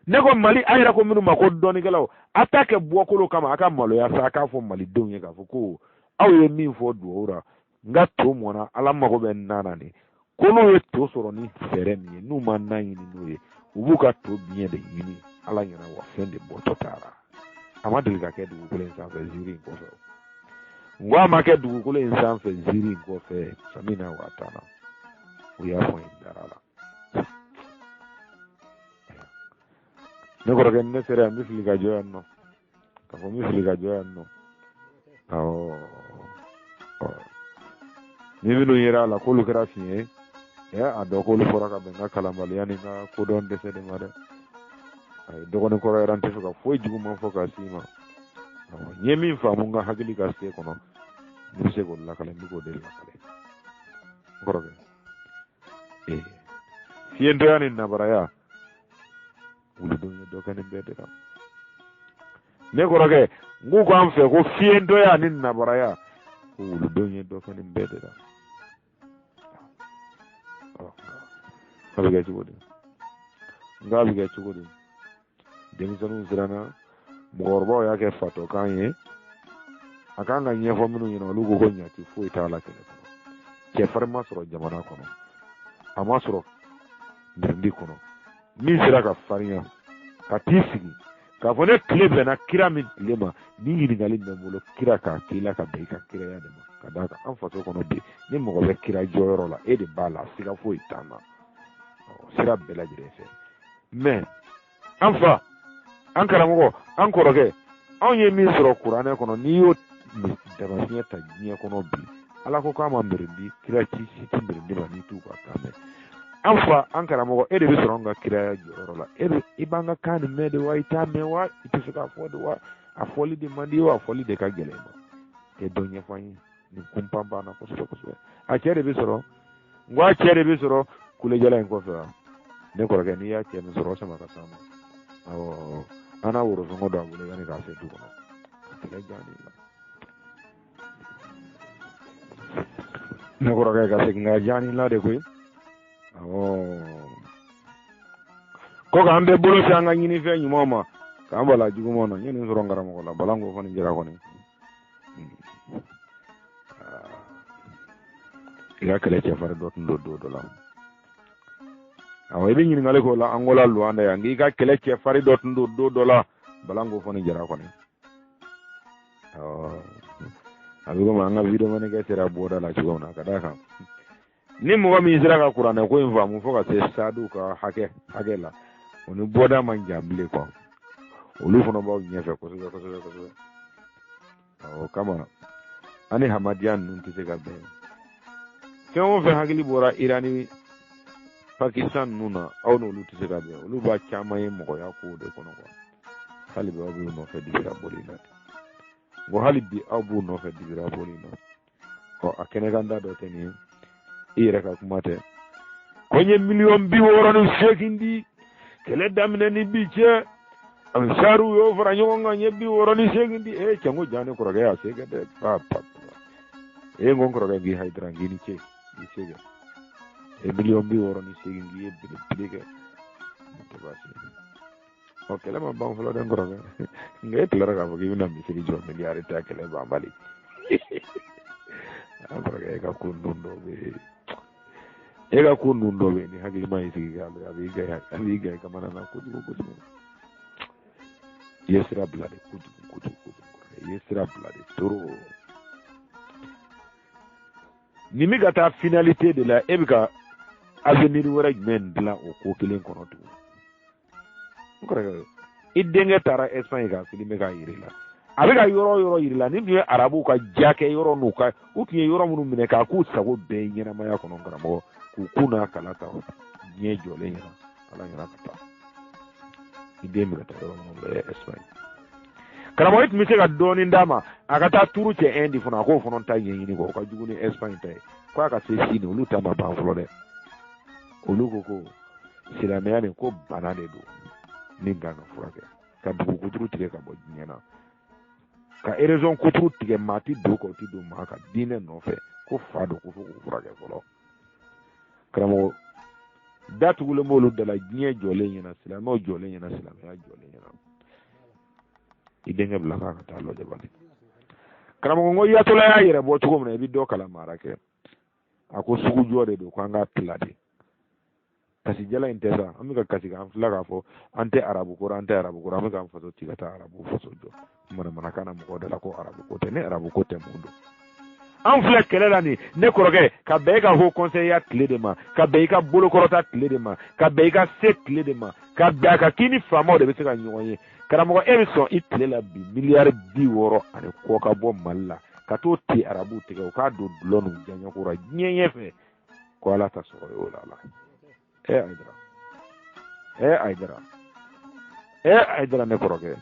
ne ko Mali a yɛrɛ ko minnu ma ko dɔnnikɛlaw a t'a kɛ bɔkolo kama a ka maloya sa a k'a fɔ malidenw ye k'a fɔ ko aw ye min fɔ duwawu ra n ka to mɔna Ala mago bɛ nan na de ko n'u ye to sɔrɔ ni fɛɛrɛ min ye n'u ma nan ɲini n'o ye u b'u ka to biɲɛ de ɲini Ala ɲɛna wa fɛn de bɔtɔ taara a ma deli ka kɛ dugukolo in sanfɛ ziiri in kɔfɛ n ko a ma kɛ dugukolo in sanfɛ ziiri in kɔfɛ Samina Watara u y'a fɔ in dara la ne kɔrɔkɛ ne sera yan n bɛ fili ka jɔ yan nɔ k'a fɔ n bɛ fili ka jɔ yan nɔ ni minnu yera a la k'olu kɛra fiɲɛ ye a dɔn k'olu fɔra ka bɛn n ka kalanbaliya ni n ka kodɔn dɛsɛ de ma dɛ dɔgɔnin kɔrɔ yɛrɛ n tɛ fɛ ka foyi juguman fɔ k'a s'i ma n ye min faamu n ka hakili ka se kɔnɔ n bɛ se k'o lakale n bɛ k'o de lakale n kɔrɔkɛ fiɲɛtɔya ni nabaraya wuludenw ye dɔ kɛ nin bɛɛ de la ne kɔrɔkɛ n k'u k'an fɛ ko fiɲɛtɔya ni nabaraya ko wuludenw ye dɔ kɛ nin bɛɛ de la a bɛ kɛ cogo di n k'a bɛ kɛ cogo di denmisɛnninw siranna mɔgɔkɔrɔbaw y'a kɛ fatɔkan ye a kan ka ɲɛfɔ minnu ɲɛna olu ko ko ɲati foyi t'a la kɛlɛ kɔnɔ cɛfarin ma sɔrɔ jamana kɔnɔ a ma sɔrɔ birindi kɔnɔ min sera ka farinya ka t'i sigi k'a fɔ ne tile bɛnna kira min tile ma ni ɲininkali bɛ n bolo kira k'a k'i la ka bɛn i ka kiraya de ma ka d'a kan an faso kɔnɔ bi ni mɔgɔ bɛ kira jɔyɔrɔ la e de b'a la siga foyi t'an na sira bɛɛ lajɛlen fɛ mais an fa an karamɔgɔ an kɔrɔkɛ anw ye min sɔrɔ kuranɛ kɔnɔ n'i y'o dabafiɲɛ ta diɲɛ kɔnɔ bi Ala ko k'a ma mirindi kira ci si tɛ mirindi ma n'i t'u ka kan mɛn an fa an karamɔgɔ e de bɛ sɔrɔ an ka kiraya jɔyɔrɔ la i b'an ka kan nin mɛn de wa i t'a mɛn wa i tɛ fɛ k'a fɔ de wa a fɔli de man di wa a fɔli de ka gɛlɛn ma e dɔ ɲɛfɔ an ye nin kunpan banna kosɛbɛ kosɛbɛ a cɛ de bɛ sɔrɔ n ko a cɛ de bɛ sɔrɔ kulejala in kɔfɛ wa ne kɔrɔkɛ n'i y'a cɛ min sɔrɔ o sama ka s'a ma awɔ an n'a worosɔngɔ don a bolo yanni k'a se du kɔnɔ ka kɛlɛ ja ne la ne kɔrɔkɛ ka segin ka ja ni la de koyi awɔ ko k'an bɛ bolo se an ka ɲinifɛn ɲumanw ma k'an bala jugumanw na n ye nin sɔrɔ n karamɔgɔ la bala n k'o fana jira kɔni i ka kɛlɛ cɛfarin dɔ tun don don dɔ la awɔ i bɛ ɲininkali k'o la an ko la Luanda yan n'i ka kɛlɛ cɛfarin dɔ tun don don dɔ la bala n k'o fana jira kɔni awɔ a bɛ komi an ka video manikɛ sera bɔda la cogo min na ka d'a kan ni mɔgɔ min sera ka kuranɛ ko in faamu fo ka se sadu ka hakɛ la o ni bɔda man jan bilen quoi olu fana b'aw ɲɛfɛ kosɛbɛ kosɛbɛ kosɛbɛ o kama an ni hamadiya ninnu tɛ se ka bɛn fɛn o fɛn hakili bɔra Iran ni Pakistan ninnu na aw n'olu tɛ se ka bɛn olu b'a caman ye mɔgɔya kow de kɔnɔ quoi hali bi aw b'u nɔfɛ dibira boli la ngo hali bi aw b'u nɔfɛ dibira boli la a kɛnɛkan da dɔ tɛ nin ye i yɛrɛ ka kuma tɛ ko n ye 68 di kɛlɛ daminɛ ni bi cɛ ansaru y'o fara ɲɔgɔn kan n ye 68 di cɛ n ko ja ne kɔrɔkɛ y'a se kɛ dɛ papa n ko n kɔrɔkɛ k'i Haidara k'i ni ce i se kɛ 68 k'i ye belebele kɛ tɛ baasi kɛlɛ ma ban fɔlɔ dɛ n kɔrɔkɛ nka e tilara k'a fɔ k'i bɛna misiri jɔ miliyari ta kɛlɛ ban bali Abraga ega kundundo be. Ega kundundo be ni hagi mai sigi ga abiga kamana na kudu. Yesra blade kudu. Yesra blade toro. Nimiga ta finalité de la ebika avenir wara men dila o ko kelen kono tu. Ngora idenge tara Espagne ga filime ga yirila. Abika yoro yirila ni biye arabu ka jake yoro nuka ukiye yoro munu mine ka ku sago be nyina maya kono ngara mo ku kuna kalata nye jole nyina ala nyina kata. Idenge ta yoro munu be Espagne. Karamo it mise ga doni ndama akata turu che endi funa ko fonon ta yini ko ka juguni Espagne tay ko aka se sini ulu tama ba flore ulu ko silameyane ko banane do ninga no furake ka dugu kuturu tige ka bo nyena ka erezon kuturu tige mati do ko ti do maka dine no fe ko fado ko furake folo karamo datu gulo molu de la nye jole nyena silamo jole nyena silameya jole nyena idenge blaka ka talo jabali karamo ngo yatola ya yere bo tugo mna bi do kala marake ako sugu jode do ko anga plade kasi jala intesa amika kasi ga amfla fo ante arabu ko amika amfaso tigata arabu faso jo mana kana mo de la ko arabu ko te ne arabu ko te mundo amfla kelela ni ne koroge ka be ka ho conseil ya tledema ka be ka bolo korota tledema ka be ka set tledema ka be ka kini famo de be se ka nyoye karamo Emerson itlela bi milliard bi woro ane ko ka bo malla ka to ti arabu te ka do lonu janyo ko ra nyenye fe ko ala ta so yo la aidra ne koroge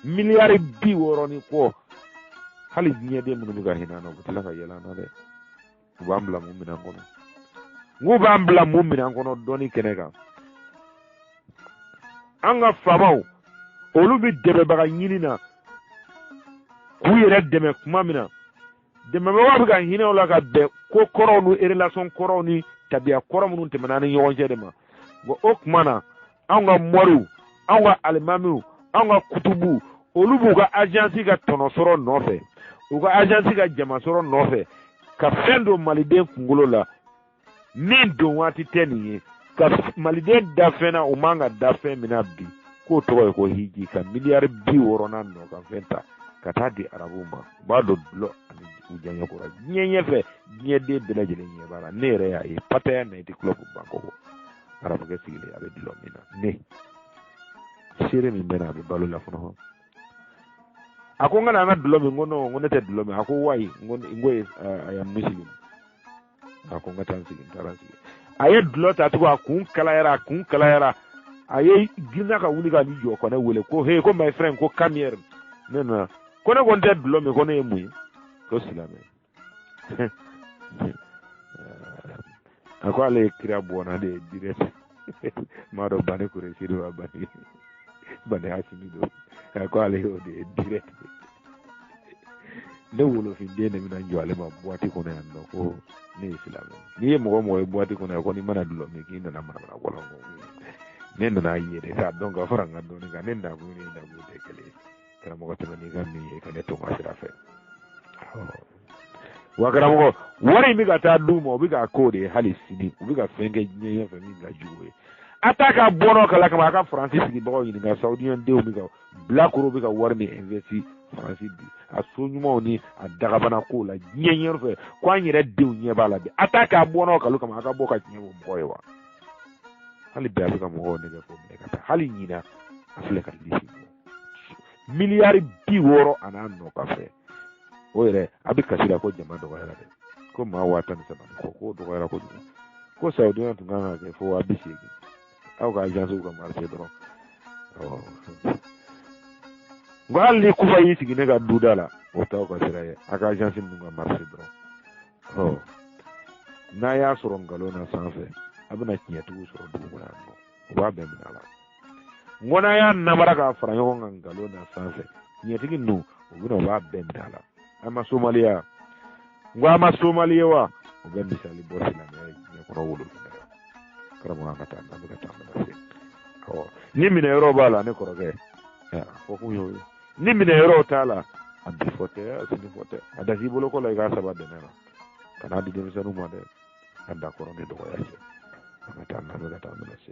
milliard bi woro ni ko hali nye de mun ga hinano butala ka yela na de ubambla mumina ngono doni kenega anga famaw olu bi debe baga nyinina ku yere deme kuma mina deme wa bi ga hina ola ga be ko koronu relation koroni tabia koronu temana ni yonje dema go okmana anga moru anga almamiu anga kutubu olu bu ga agence ga tonosoro nofe u ga agence ga jamasoro nofe ka fendo maliden kungolo la min don wati teniye ka maliden dafena o manga dafe mina bi ko to ko hiji ka milliard bi worona no ka fenta ka tadi arabu ma ba do lo ani ujanyo ko nyenye fe nyede bela jele nye bara nere ya e pataya na ti club banko ko arabu ke sigile abe dilo mina ne sire mi mena be balo la fono ako ngana na dilo mi ngono te dilo mi ako wai ngoy aya muslim ako ngata sigin taransi aye dilo ta to akun kala yara aye gina ka wuli ka ni jo ko na wele ko he ko my friend ko come here nena ko na gonte dilo mi ko na emu ko silame ako ale kira bona de direct maro bane ko resido abani bane asimi do ako ale o de direct ne wolo fi dene mina njwale ma boati ko na no ko ni silame ni mo boati ko na ko ni mana dilo mi ki na mana ko la nenda na yede sa donc faranga do ni ga nenda ko ni da go de kele kala mo ko ni ga mi ka ne to ma sira fe wa kala mo wari mi ga ta du mo bi ga ko de hali sini bi ga fenge nye fa mi ga juwe ataka bono kala kama ka francis ni bo ni ga saudian de mi ga black ro bi ga wari mi investi francis bi a sonyumo ni a daga bana ko la nye fe ko anyere de nye bala bi ataka bono kala kama ka boka nye mo boyewa hali be abika mo ne ga ko me kata hali nyina afle ka lisi milliard bi woro anano ka fe oyere abika sira ko jama do wala de ko ma wata ni sabani ko do wala ko saudi na tungana ke fo abisi au ga jansu ko marché do ngali ku fayi sigi ne ga dudala o taw ko sira ye aka jansu nunga marché do na ya soro ngalo na sanfe abuna kinyatu soro dugu na no wa be minala ngona ya namara ka faranyo ngalo na sanfe nyetigi no ubuna wa be minala ama Somalia ngwa Somalia wa uga misali bosi na ne ko wolo karamo ngata na be ta na ni mina Europa la ne ko roge ko ku yo ni mina Europa tala andi fote asini fote ada sibolo ko la ga sabade na kana di denmisɛnninw ma dɛ a d'accord ni dɔgɔya cɛ an ka taa n'an bɛ ka taa an bɛna se